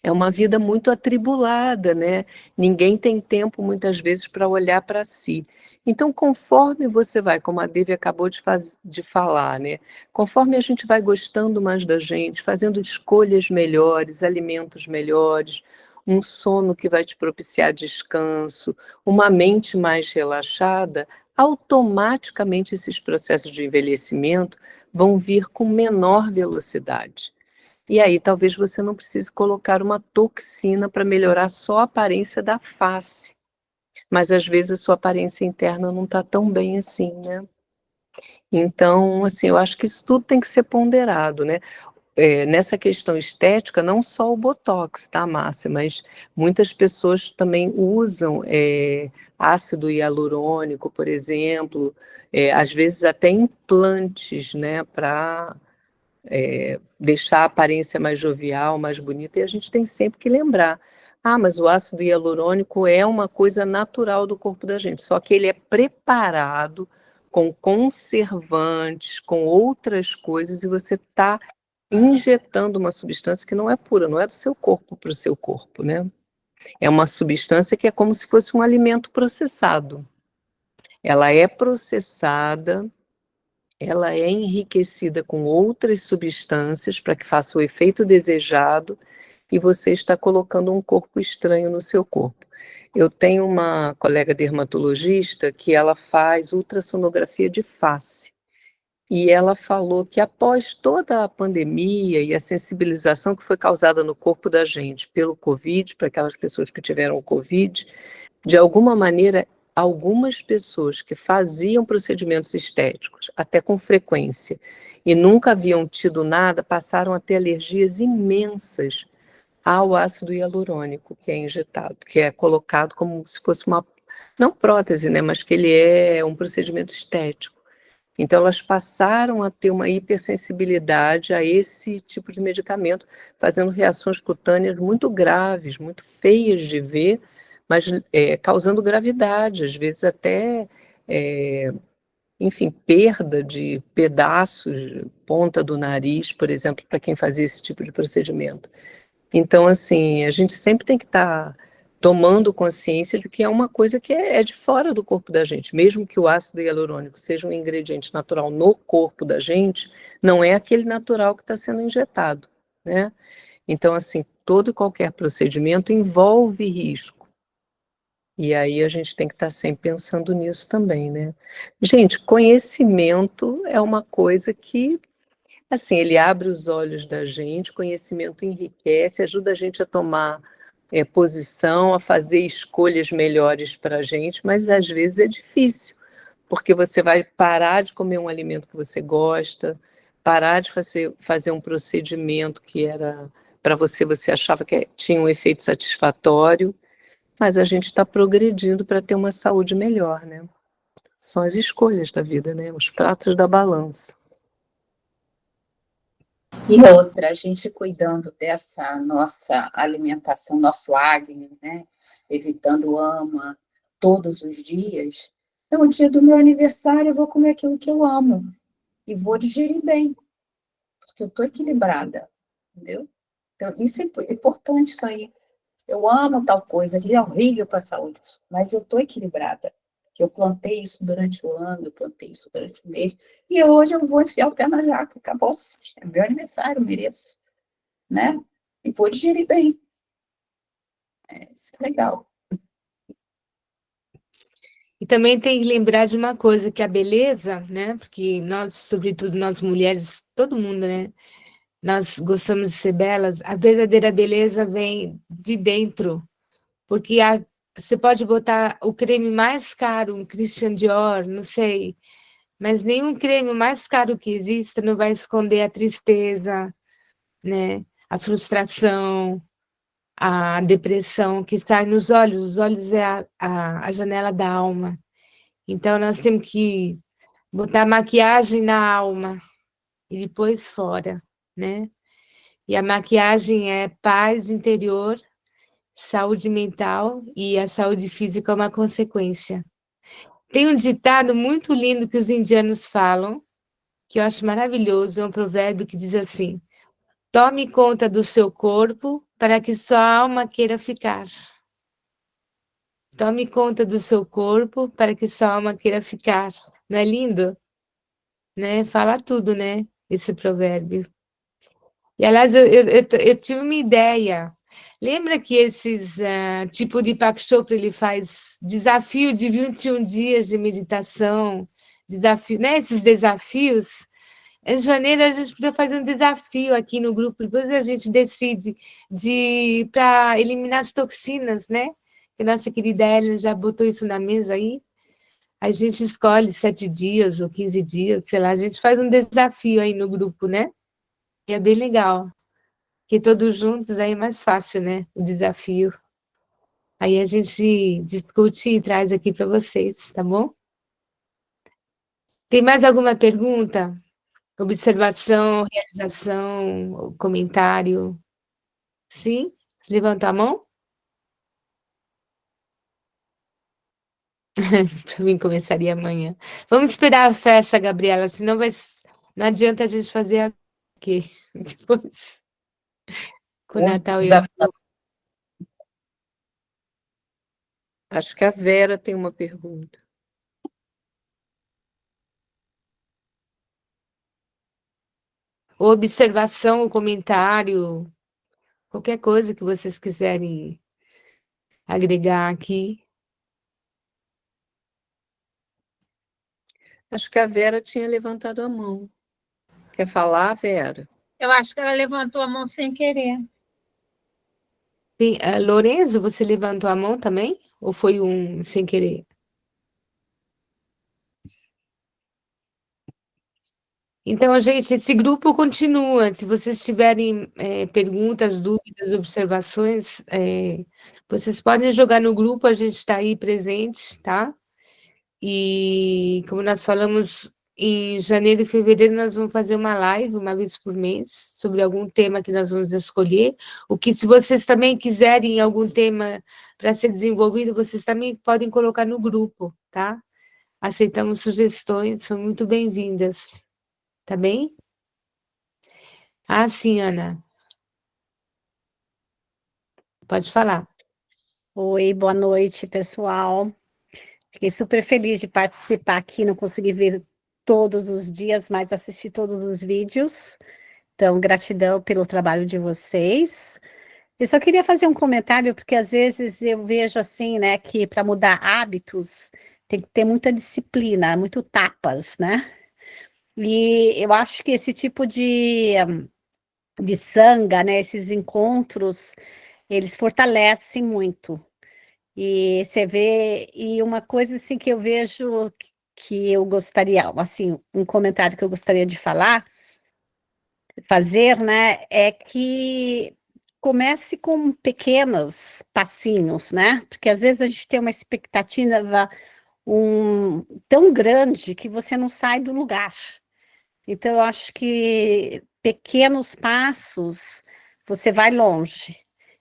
É uma vida muito atribulada, né? Ninguém tem tempo, muitas vezes, para olhar para si. Então, conforme você vai, como a Devi acabou de falar, né? Conforme a gente vai gostando mais da gente, fazendo escolhas melhores, alimentos melhores, um sono que vai te propiciar descanso, uma mente mais relaxada, automaticamente esses processos de envelhecimento vão vir com menor velocidade. E aí talvez você não precise colocar uma toxina para melhorar só a aparência da face. Mas às vezes a sua aparência interna não está tão bem assim, né? Então, assim, eu acho que isso tudo tem que ser ponderado, né? Nessa questão estética, não só o Botox, tá, Márcia? Mas muitas pessoas também usam ácido hialurônico, por exemplo, às vezes até implantes, né, para deixar a aparência mais jovial, mais bonita, e a gente tem sempre que lembrar, mas o ácido hialurônico é uma coisa natural do corpo da gente, só que ele é preparado com conservantes, com outras coisas, e você está injetando uma substância que não é pura, não é do seu corpo para o seu corpo, né? É uma substância que é como se fosse um alimento processado. Ela é processada, ela é enriquecida com outras substâncias para que faça o efeito desejado e você está colocando um corpo estranho no seu corpo. Eu tenho uma colega dermatologista que ela faz ultrassonografia de face e ela falou que após toda a pandemia e a sensibilização que foi causada no corpo da gente pelo Covid, para aquelas pessoas que tiveram o Covid, de alguma maneira, algumas pessoas que faziam procedimentos estéticos, até com frequência, e nunca haviam tido nada, passaram a ter alergias imensas ao ácido hialurônico que é injetado, que é colocado como se fosse uma, não prótese, né, mas que ele é um procedimento estético. Então, elas passaram a ter uma hipersensibilidade a esse tipo de medicamento, fazendo reações cutâneas muito graves, muito feias de ver, mas causando gravidade, às vezes até, enfim, perda de pedaços, ponta do nariz, por exemplo, para quem fazia esse tipo de procedimento. Então, assim, a gente sempre tem que estar tomando consciência de que é uma coisa que é de fora do corpo da gente. Mesmo que o ácido hialurônico seja um ingrediente natural no corpo da gente, não é aquele natural que está sendo injetado, né? Então, assim, todo e qualquer procedimento envolve risco. E aí a gente tem que estar sempre pensando nisso também, né? Gente, conhecimento é uma coisa que Assim, ele abre os olhos da gente, conhecimento enriquece, ajuda a gente a tomar posição, a fazer escolhas melhores para a gente, mas às vezes é difícil, porque você vai parar de comer um alimento que você gosta, parar de fazer um procedimento que era para você, você achava que tinha um efeito satisfatório, mas a gente está progredindo para ter uma saúde melhor, né? São as escolhas da vida, né? Os pratos da balança. E outra, a gente cuidando dessa nossa alimentação, nosso acne, né? Evitando ama todos os dias. É o dia do meu aniversário, eu vou comer aquilo que eu amo. E vou digerir bem, porque eu estou equilibrada, entendeu? Então, isso é importante, isso aí. Eu amo tal coisa, que é horrível para a saúde, mas eu estou equilibrada. Que eu plantei isso durante o ano, eu plantei isso durante o mês, e hoje eu vou enfiar o pé na jaca, acabou-se. É meu aniversário, eu mereço, né? E vou digerir bem. Isso é legal. E também tem que lembrar de uma coisa, que a beleza, né? Porque nós, sobretudo nós mulheres, todo mundo, né? Nós gostamos de ser belas. A verdadeira beleza vem de dentro, porque você pode botar o creme mais caro, um Christian Dior, não sei, mas nenhum creme mais caro que exista não vai esconder a tristeza, né? A frustração, a depressão que sai nos olhos. Os olhos é a janela da alma. Então, nós temos que botar maquiagem na alma e depois fora, né? E a maquiagem é paz interior, saúde mental, e a saúde física é uma consequência. Tem um ditado muito lindo que os indianos falam, que eu acho maravilhoso, é um provérbio que diz assim: tome conta do seu corpo para que sua alma queira ficar. Tome conta do seu corpo para que sua alma queira ficar. Não é lindo? Né? Fala tudo, né? Esse provérbio. E, aliás, eu tive uma ideia. Lembra que esses tipo de Pak Chopra, ele faz desafio de 21 dias de meditação, desafio, né? Esses desafios. Em janeiro, a gente podia fazer um desafio aqui no grupo, depois a gente decide para eliminar as toxinas, né? Que a nossa querida Ellen já botou isso na mesa aí. A gente escolhe 7 dias ou 15 dias, sei lá, a gente faz um desafio aí no grupo, né? E é bem legal. Porque todos juntos aí é mais fácil, né? O desafio. Aí a gente discute e traz aqui para vocês, tá bom? Tem mais alguma pergunta? Observação, realização, comentário? Sim? Levanta a mão? Para mim começaria amanhã. Vamos esperar a festa, Gabriela, senão não adianta a gente fazer aqui depois. Com o Natal eu. Acho que a Vera tem uma pergunta. Observação, comentário, qualquer coisa que vocês quiserem agregar aqui. Acho que a Vera tinha levantado a mão. Quer falar, Vera? Eu acho que ela levantou a mão sem querer. Lorenzo, você levantou a mão também? Ou foi um sem querer? Então, gente, esse grupo continua. Se vocês tiverem perguntas, dúvidas, observações, vocês podem jogar no grupo, a gente está aí presente, tá? E como nós falamos, em janeiro e fevereiro nós vamos fazer uma live, uma vez por mês, sobre algum tema que nós vamos escolher. O que, se vocês também quiserem algum tema para ser desenvolvido, vocês também podem colocar no grupo, tá? Aceitamos sugestões, são muito bem-vindas. Tá bem? Ah, sim, Ana. Pode falar. Oi, boa noite, pessoal. Fiquei super feliz de participar aqui, não consegui ver todos os dias, mas assisti todos os vídeos. Então, gratidão pelo trabalho de vocês. Eu só queria fazer um comentário, porque às vezes eu vejo assim, né, que para mudar hábitos tem que ter muita disciplina, muito tapas, né? E eu acho que esse tipo de sanga, né, esses encontros, eles fortalecem muito. E você vê, e uma coisa assim que eu vejo que eu gostaria, assim, um comentário que eu gostaria de fazer, né, é que comece com pequenos passinhos, né? Porque às vezes a gente tem uma expectativa tão grande que você não sai do lugar. Então, eu acho que pequenos passos você vai longe,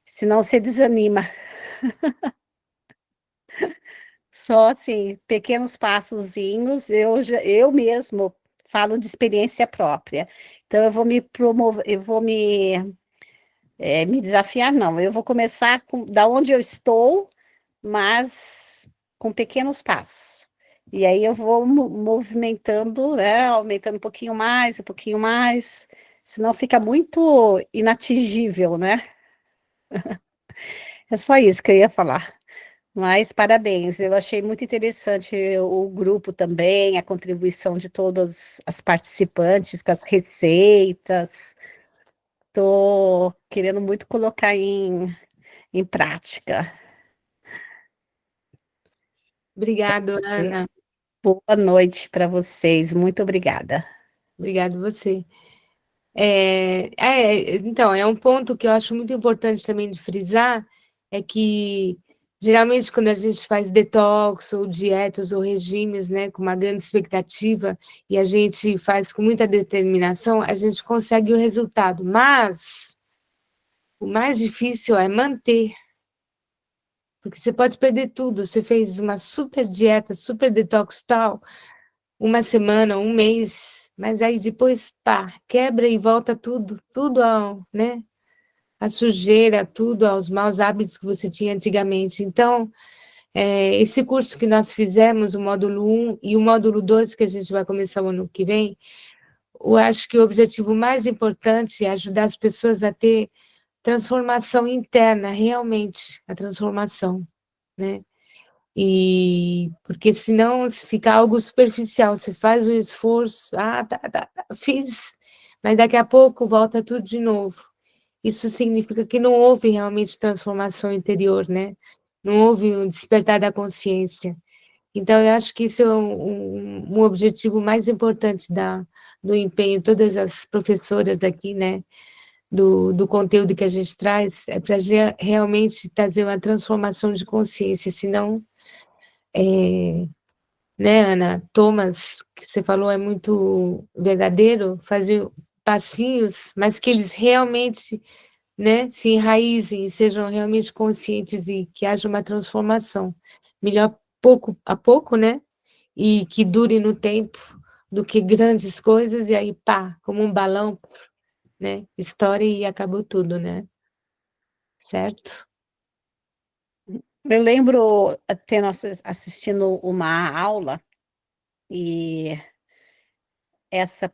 senão você desanima. Só assim, pequenos passozinhos, eu mesmo falo de experiência própria. Então, eu vou me promover, eu vou me desafiar, não. Eu vou começar da onde eu estou, mas com pequenos passos. E aí eu vou movimentando, né, aumentando um pouquinho mais, senão fica muito inatingível, né? É só isso que eu ia falar. Mas parabéns, eu achei muito interessante o grupo também, a contribuição de todas as participantes com as receitas. Estou querendo muito colocar em prática. Obrigado, Ana. Boa noite para vocês, muito obrigada. Obrigado você. Então, é um ponto que eu acho muito importante também de frisar, é que geralmente quando a gente faz detox ou dietas ou regimes, né, com uma grande expectativa e a gente faz com muita determinação, a gente consegue o resultado, mas o mais difícil é manter, porque você pode perder tudo, você fez uma super dieta, super detox tal, uma semana, um mês, mas aí depois, pá, quebra e volta tudo ao, né? A sujeira, tudo aos maus hábitos que você tinha antigamente. Então, esse curso que nós fizemos, o módulo 1 e o módulo 2, que a gente vai começar o ano que vem, eu acho que o objetivo mais importante é ajudar as pessoas a ter transformação interna, realmente, a transformação, né? E porque senão se fica algo superficial, você faz o esforço, fiz, mas daqui a pouco volta tudo de novo. Isso significa que não houve realmente transformação interior, né? Não houve um despertar da consciência. Então, eu acho que isso é um objetivo mais importante do empenho, de todas as professoras aqui, né? Do conteúdo que a gente traz, é para realmente trazer uma transformação de consciência, senão né, Ana? Thomas, que você falou, é muito verdadeiro, fazer passinhos, mas que eles realmente, né, se enraizem e sejam realmente conscientes e que haja uma transformação. Melhor pouco a pouco, né? E que dure no tempo do que grandes coisas, e aí, pá, como um balão, né? Estoura e acabou tudo, né? Certo? Eu lembro tendo assistindo uma aula e essa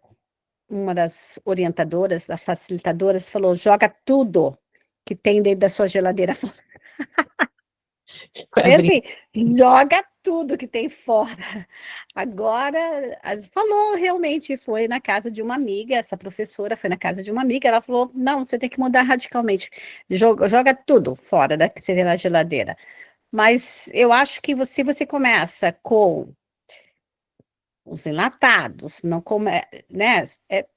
uma das orientadoras, das facilitadoras, falou: joga tudo que tem dentro da sua geladeira fora. Foi É abrir. assim, joga tudo que tem fora. Agora, falou realmente, foi na casa de uma amiga, essa professora foi na casa de uma amiga, ela falou: não, você tem que mudar radicalmente, joga tudo fora da que você tem na geladeira. Mas eu acho que você começa com os enlatados, não come, né?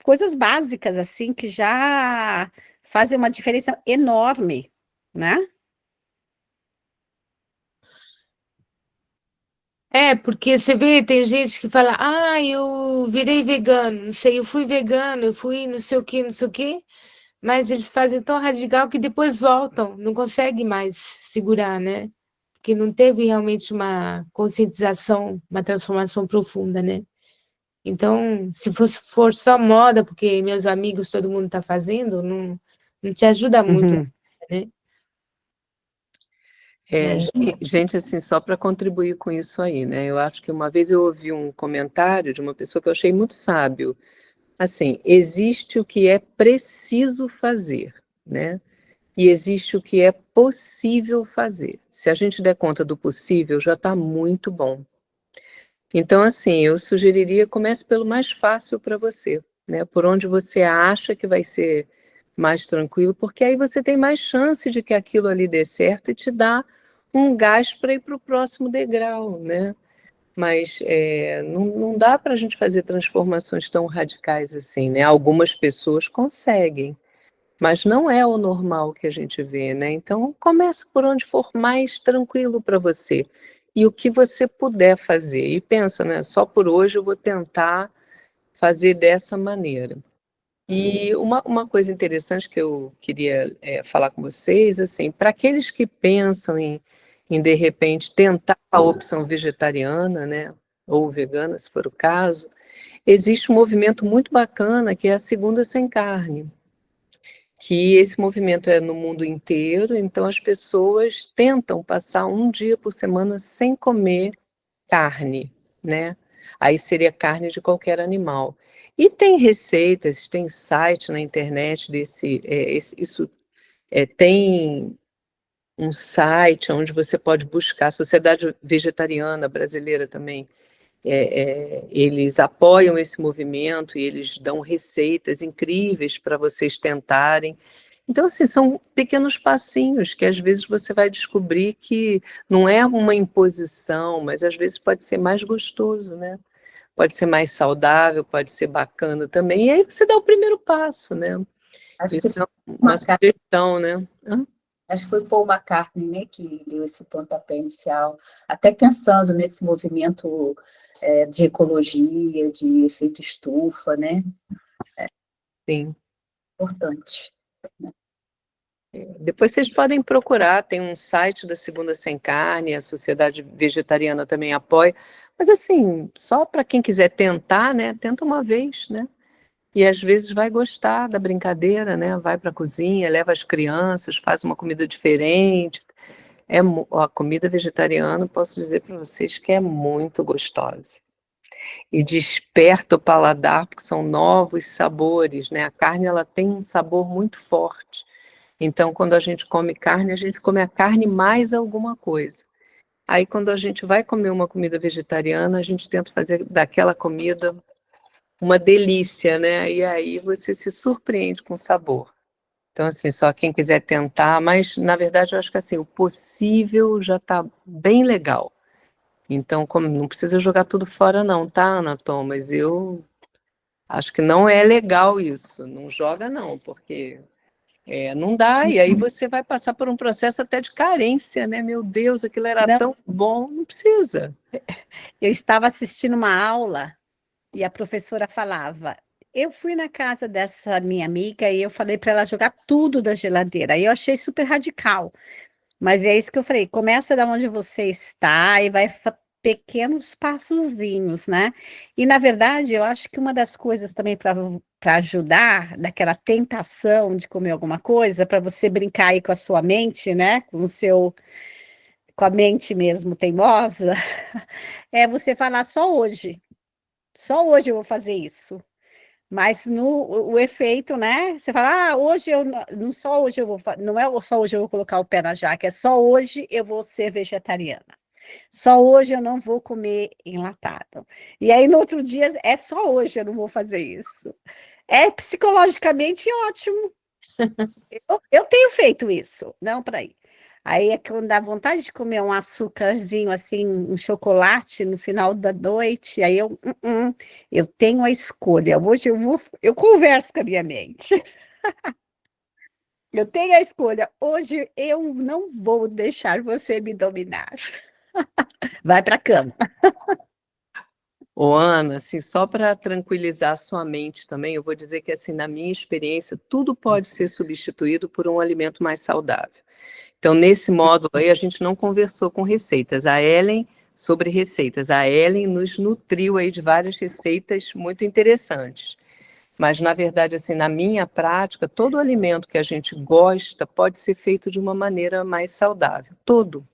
Coisas básicas assim que já fazem uma diferença enorme, né? Porque você vê, tem gente que fala, eu virei vegano, não sei, eu fui vegano, eu fui não sei o que, não sei o quê, mas eles fazem tão radical que depois voltam, não consegue mais segurar, né? Porque não teve realmente uma conscientização, uma transformação profunda, né? Então, se for só moda, porque meus amigos, todo mundo está fazendo, não te ajuda muito, Uhum. né? Gente, assim, só para contribuir com isso aí, né? Eu acho que uma vez eu ouvi um comentário de uma pessoa que eu achei muito sábio. Assim, existe o que é preciso fazer, né? E existe o que é possível fazer. Se a gente der conta do possível, já está muito bom. Então, assim, eu sugeriria comece pelo mais fácil para você, né? Por onde você acha que vai ser mais tranquilo, porque aí você tem mais chance de que aquilo ali dê certo e te dá um gás para ir para o próximo degrau, né? Mas não dá para a gente fazer transformações tão radicais assim, né? Algumas pessoas conseguem, mas não é o normal que a gente vê, né? Então, comece por onde for mais tranquilo para você. E o que você puder fazer. E pensa, né? Só por hoje eu vou tentar fazer dessa maneira. E uma coisa interessante que eu queria falar com vocês, assim, para aqueles que pensam em, de repente, tentar a opção vegetariana, né? Ou vegana, se for o caso, existe um movimento muito bacana que é a Segunda Sem Carne, que esse movimento é no mundo inteiro, então as pessoas tentam passar um dia por semana sem comer carne, né? Aí seria carne de qualquer animal. E tem receitas, tem site na internet tem um site onde você pode buscar, a Sociedade Vegetariana Brasileira também, eles apoiam esse movimento e eles dão receitas incríveis para vocês tentarem. Então, assim, são pequenos passinhos que às vezes você vai descobrir que não é uma imposição, mas às vezes pode ser mais gostoso, né? Pode ser mais saudável, pode ser bacana também. E aí você dá o primeiro passo, né? Acho que Então, uma McCartney, sugestão, né? acho que foi Paul McCartney, né, que deu esse pontapé inicial, até pensando nesse movimento de ecologia, de efeito estufa, né? Sim. Importante. Depois vocês podem procurar, tem um site da Segunda Sem Carne, a Sociedade Vegetariana também apoia, mas assim, só para quem quiser tentar, né, tenta uma vez, né? E às vezes vai gostar da brincadeira, né? Vai para a cozinha, leva as crianças, faz uma comida diferente. A comida vegetariana, posso dizer para vocês que é muito gostosa. E desperta o paladar, porque são novos sabores, né? A carne, ela tem um sabor muito forte. Então, quando a gente come a carne mais alguma coisa. Aí, quando a gente vai comer uma comida vegetariana, a gente tenta fazer daquela comida uma delícia, né? E aí você se surpreende com o sabor. Então, assim, só quem quiser tentar, mas na verdade eu acho que assim, o possível já está bem legal. Então, como não precisa jogar tudo fora, não, tá, Ana Thomas? Eu acho que não é legal isso. Não joga, não, porque não dá, e aí você vai passar por um processo até de carência, né? Meu Deus, aquilo era Não, tão bom, não precisa. eu estava assistindo uma aula e a professora falava. Eu fui na casa dessa minha amiga e eu falei para ela jogar tudo da geladeira. E eu achei super radical. Mas é isso que eu falei, começa da onde você está e vai pequenos passozinhos, né? E na verdade, eu acho que uma das coisas também para ajudar daquela tentação de comer alguma coisa, para você brincar aí com a sua mente, né? Com a mente mesmo teimosa, é você falar só hoje. Só hoje eu vou fazer isso. Mas o efeito, né? Você fala, hoje eu não só hoje eu vou, não é só hoje eu vou colocar o pé na jaca, é só hoje eu vou ser vegetariana. Só hoje eu não vou comer enlatado. E aí no outro dia é só hoje eu não vou fazer isso. É psicologicamente ótimo. Eu tenho feito isso, não para ir. Aí é quando dá vontade de comer um açúcarzinho, assim, um chocolate no final da noite, aí eu tenho a escolha. Hoje eu converso com a minha mente. Eu tenho a escolha. Hoje eu não vou deixar você me dominar. Vai para a cama. Ô, Ana, assim, só para tranquilizar a sua mente também, eu vou dizer que, assim, na minha experiência, tudo pode ser substituído por um alimento mais saudável. Então, nesse módulo aí, a gente não conversou com receitas. Sobre receitas, a Ellen nos nutriu aí de várias receitas muito interessantes. Mas, na verdade, assim, na minha prática, todo alimento que a gente gosta pode ser feito de uma maneira mais saudável. Todo.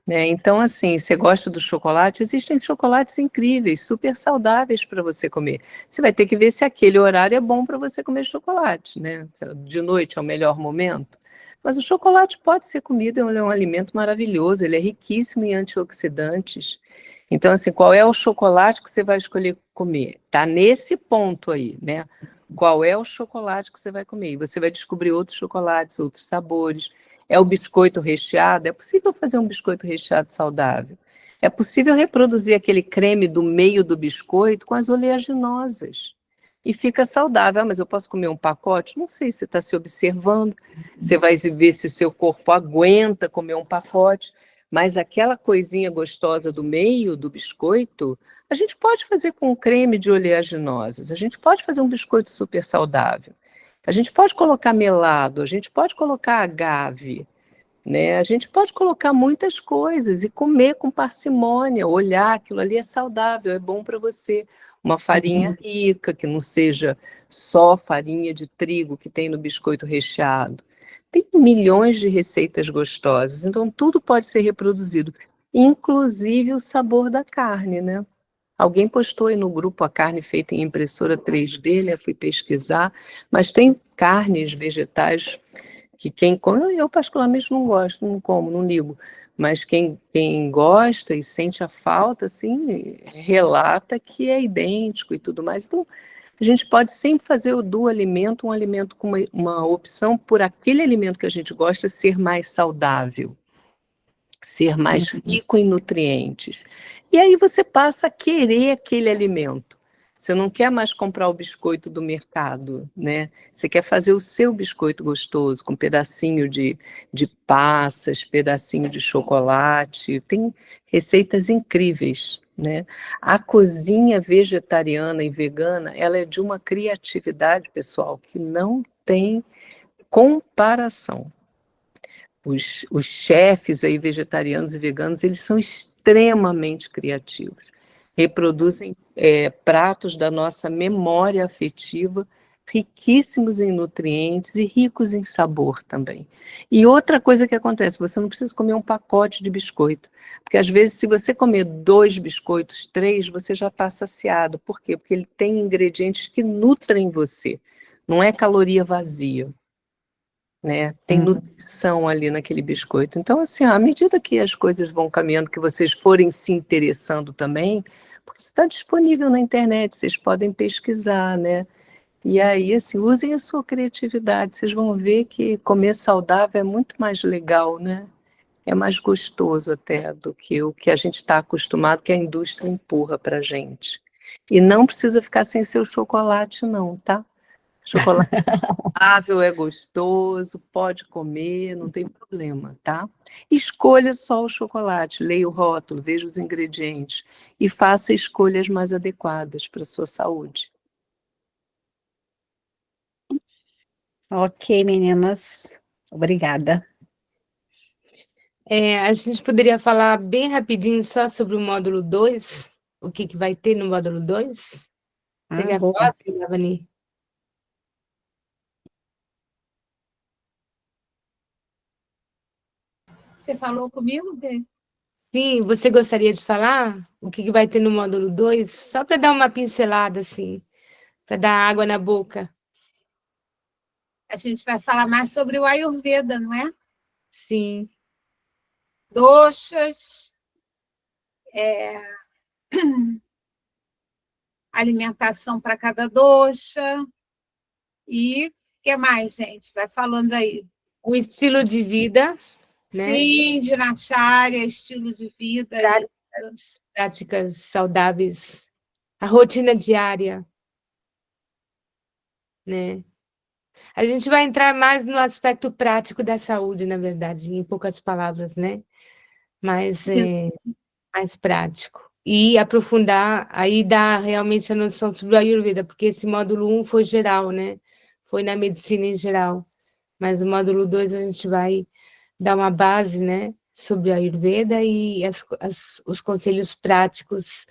Né? Então, assim, você gosta do chocolate? Existem chocolates incríveis, super saudáveis para você comer. Você vai ter que ver se aquele horário é bom para você comer chocolate, né? De noite é o melhor momento. Mas o chocolate pode ser comido, ele é um alimento maravilhoso, ele é riquíssimo em antioxidantes. Então, assim, qual é o chocolate que você vai escolher comer? Tá nesse ponto aí, né? Qual é o chocolate que você vai comer? E você vai descobrir outros chocolates, outros sabores. É o biscoito recheado? É possível fazer um biscoito recheado saudável? É possível reproduzir aquele creme do meio do biscoito com as oleaginosas. E fica saudável. Ah, mas eu posso comer um pacote? Não sei, você está se observando. Você vai ver se seu corpo aguenta comer um pacote. Mas aquela coisinha gostosa do meio do biscoito, a gente pode fazer com creme de oleaginosas, a gente pode fazer um biscoito super saudável. A gente pode colocar melado, a gente pode colocar agave, né? A gente pode colocar muitas coisas e comer com parcimônia, olhar aquilo ali é saudável, é bom para você. Uma farinha rica, que não seja só farinha de trigo que tem no biscoito recheado. Tem milhões de receitas gostosas, então tudo pode ser reproduzido, inclusive o sabor da carne, né? Alguém postou aí no grupo a carne feita em impressora 3D, né? Fui pesquisar, mas tem carnes vegetais que quem come, eu particularmente não gosto, não como, não ligo, mas quem gosta e sente a falta, assim, relata que é idêntico e tudo mais. Então, a gente pode sempre fazer do alimento um alimento com uma opção por aquele alimento que a gente gosta ser mais saudável, ser mais rico em nutrientes. E aí você passa a querer aquele alimento. Você não quer mais comprar o biscoito do mercado, né? Você quer fazer o seu biscoito gostoso, com pedacinho de passas, pedacinho de chocolate. Tem receitas incríveis, né? A cozinha vegetariana e vegana, ela é de uma criatividade, pessoal, que não tem comparação. Os chefes aí vegetarianos e veganos, eles são extremamente criativos. Reproduzem pratos da nossa memória afetiva, riquíssimos em nutrientes e ricos em sabor também. E outra coisa que acontece, você não precisa comer um pacote de biscoito, porque às vezes se você comer 2 biscoitos, 3, você já está saciado. Por quê? Porque ele tem ingredientes que nutrem você, não é caloria vazia, né? Tem nutrição ali naquele biscoito. Então, assim, à medida que as coisas vão caminhando, que vocês forem se interessando também, porque isso está disponível na internet, vocês podem pesquisar, né? E aí, assim, usem a sua criatividade, vocês vão ver que comer saudável é muito mais legal, né? É mais gostoso até do que o que a gente está acostumado, que a indústria empurra para a gente. E não precisa ficar sem seu chocolate, não, tá? Chocolate saudável, é gostoso, pode comer, não tem problema, tá? Escolha só o chocolate, leia o rótulo, veja os ingredientes e faça escolhas mais adequadas para a sua saúde. Ok, meninas. Obrigada. A gente poderia falar bem rapidinho só sobre o módulo 2, o que vai ter no módulo 2? Você quer Boa. falar, Lavani? Você falou comigo, Bê? Sim, você gostaria de falar o que vai ter no módulo 2? Só para dar uma pincelada, assim, para dar água na boca. A gente vai falar mais sobre o Ayurveda, não é? Sim. Doshas, alimentação para cada dosha. E o que mais, gente? Vai falando aí. O estilo de vida, né? Sim, dinacharya, estilo de vida. Práticas saudáveis, a rotina diária, né? A gente vai entrar mais no aspecto prático da saúde, na verdade, em poucas palavras, né? Mas mais prático. E aprofundar, aí dá realmente a noção sobre o Ayurveda, porque esse módulo 1 foi geral, né? Foi na medicina em geral. Mas o módulo 2 a gente vai dar uma base, né? Sobre a Ayurveda e os conselhos práticos,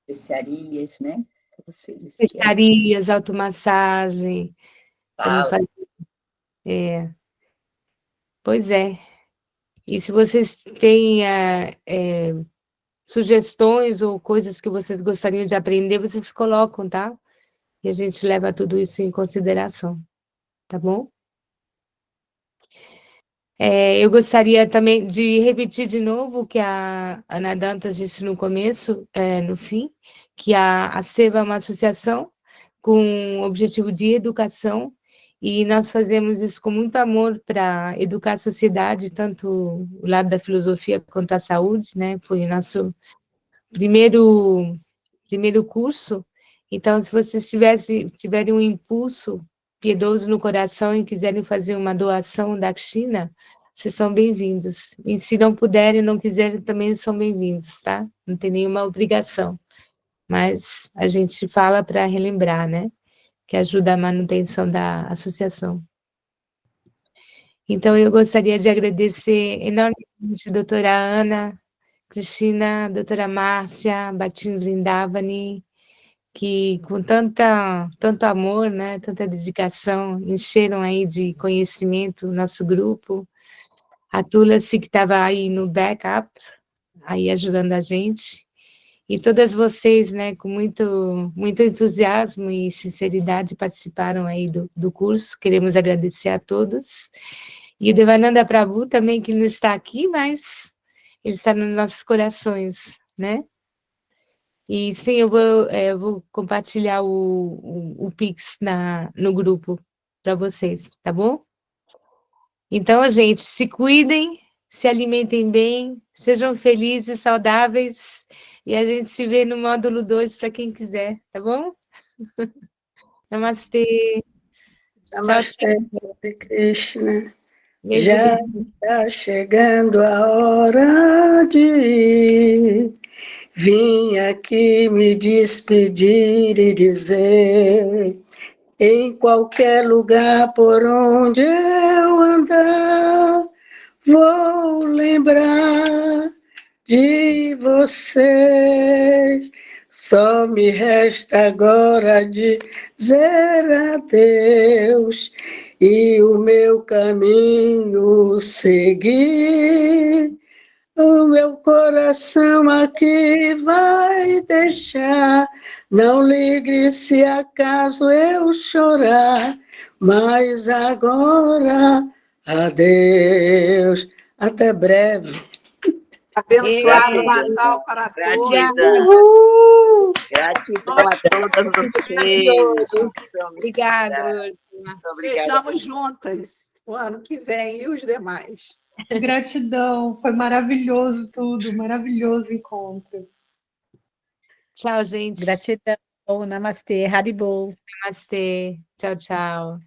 Especiarias, né? Você disse que especiarias, automassagem, como fazer. Pois é. E se vocês têm sugestões ou coisas que vocês gostariam de aprender, vocês colocam, tá? E a gente leva tudo isso em consideração, tá bom? Eu gostaria também de repetir de novo o que a Ana Dantas disse no começo, no fim, que a SEVA é uma associação com objetivo de educação, e nós fazemos isso com muito amor para educar a sociedade, tanto o lado da filosofia quanto a saúde, né? Foi o nosso primeiro curso. Então, se vocês tiverem um impulso piedoso no coração e quiserem fazer uma doação da China, vocês são bem-vindos. E se não puderem, não quiserem, também são bem-vindos, tá? Não tem nenhuma obrigação. Mas a gente fala para relembrar, né? Que ajuda a manutenção da associação. Então, eu gostaria de agradecer enormemente a doutora Ana, Cristina, doutora Márcia, Bhakti Vrindavani, que com tanto amor, né, tanta dedicação, encheram aí de conhecimento o nosso grupo. A Tulasi, que estava aí no backup, aí ajudando a gente. E todas vocês, né, com muito entusiasmo e sinceridade participaram aí do curso. Queremos agradecer a todos. E o Devananda Prabhu também, que não está aqui, mas ele está nos nossos corações, né? E sim, eu vou compartilhar o Pix no grupo para vocês, tá bom? Então, gente, se cuidem, se alimentem bem, sejam felizes, saudáveis, e a gente se vê no módulo 2 para quem quiser, tá bom? Namastê. Namastê, Hare Krishna. Beijo, Já beijo. está chegando a hora de ir. Vim aqui me despedir e dizer: em qualquer lugar por onde eu andar, vou lembrar de vocês. Só me resta agora dizer adeus e o meu caminho seguir. O meu coração aqui vai deixar. Não ligue se acaso eu chorar, mas agora adeus. Até breve. Abençoado Natal para todos. Gratidão. Gratidão a todas vocês. Obrigada, Úrsula. Estejamos juntas o ano que vem e os demais. Gratidão, foi maravilhoso tudo, maravilhoso encontro. Tchau, gente. Gratidão, namastê, Haribol. Namastê. Tchau, tchau.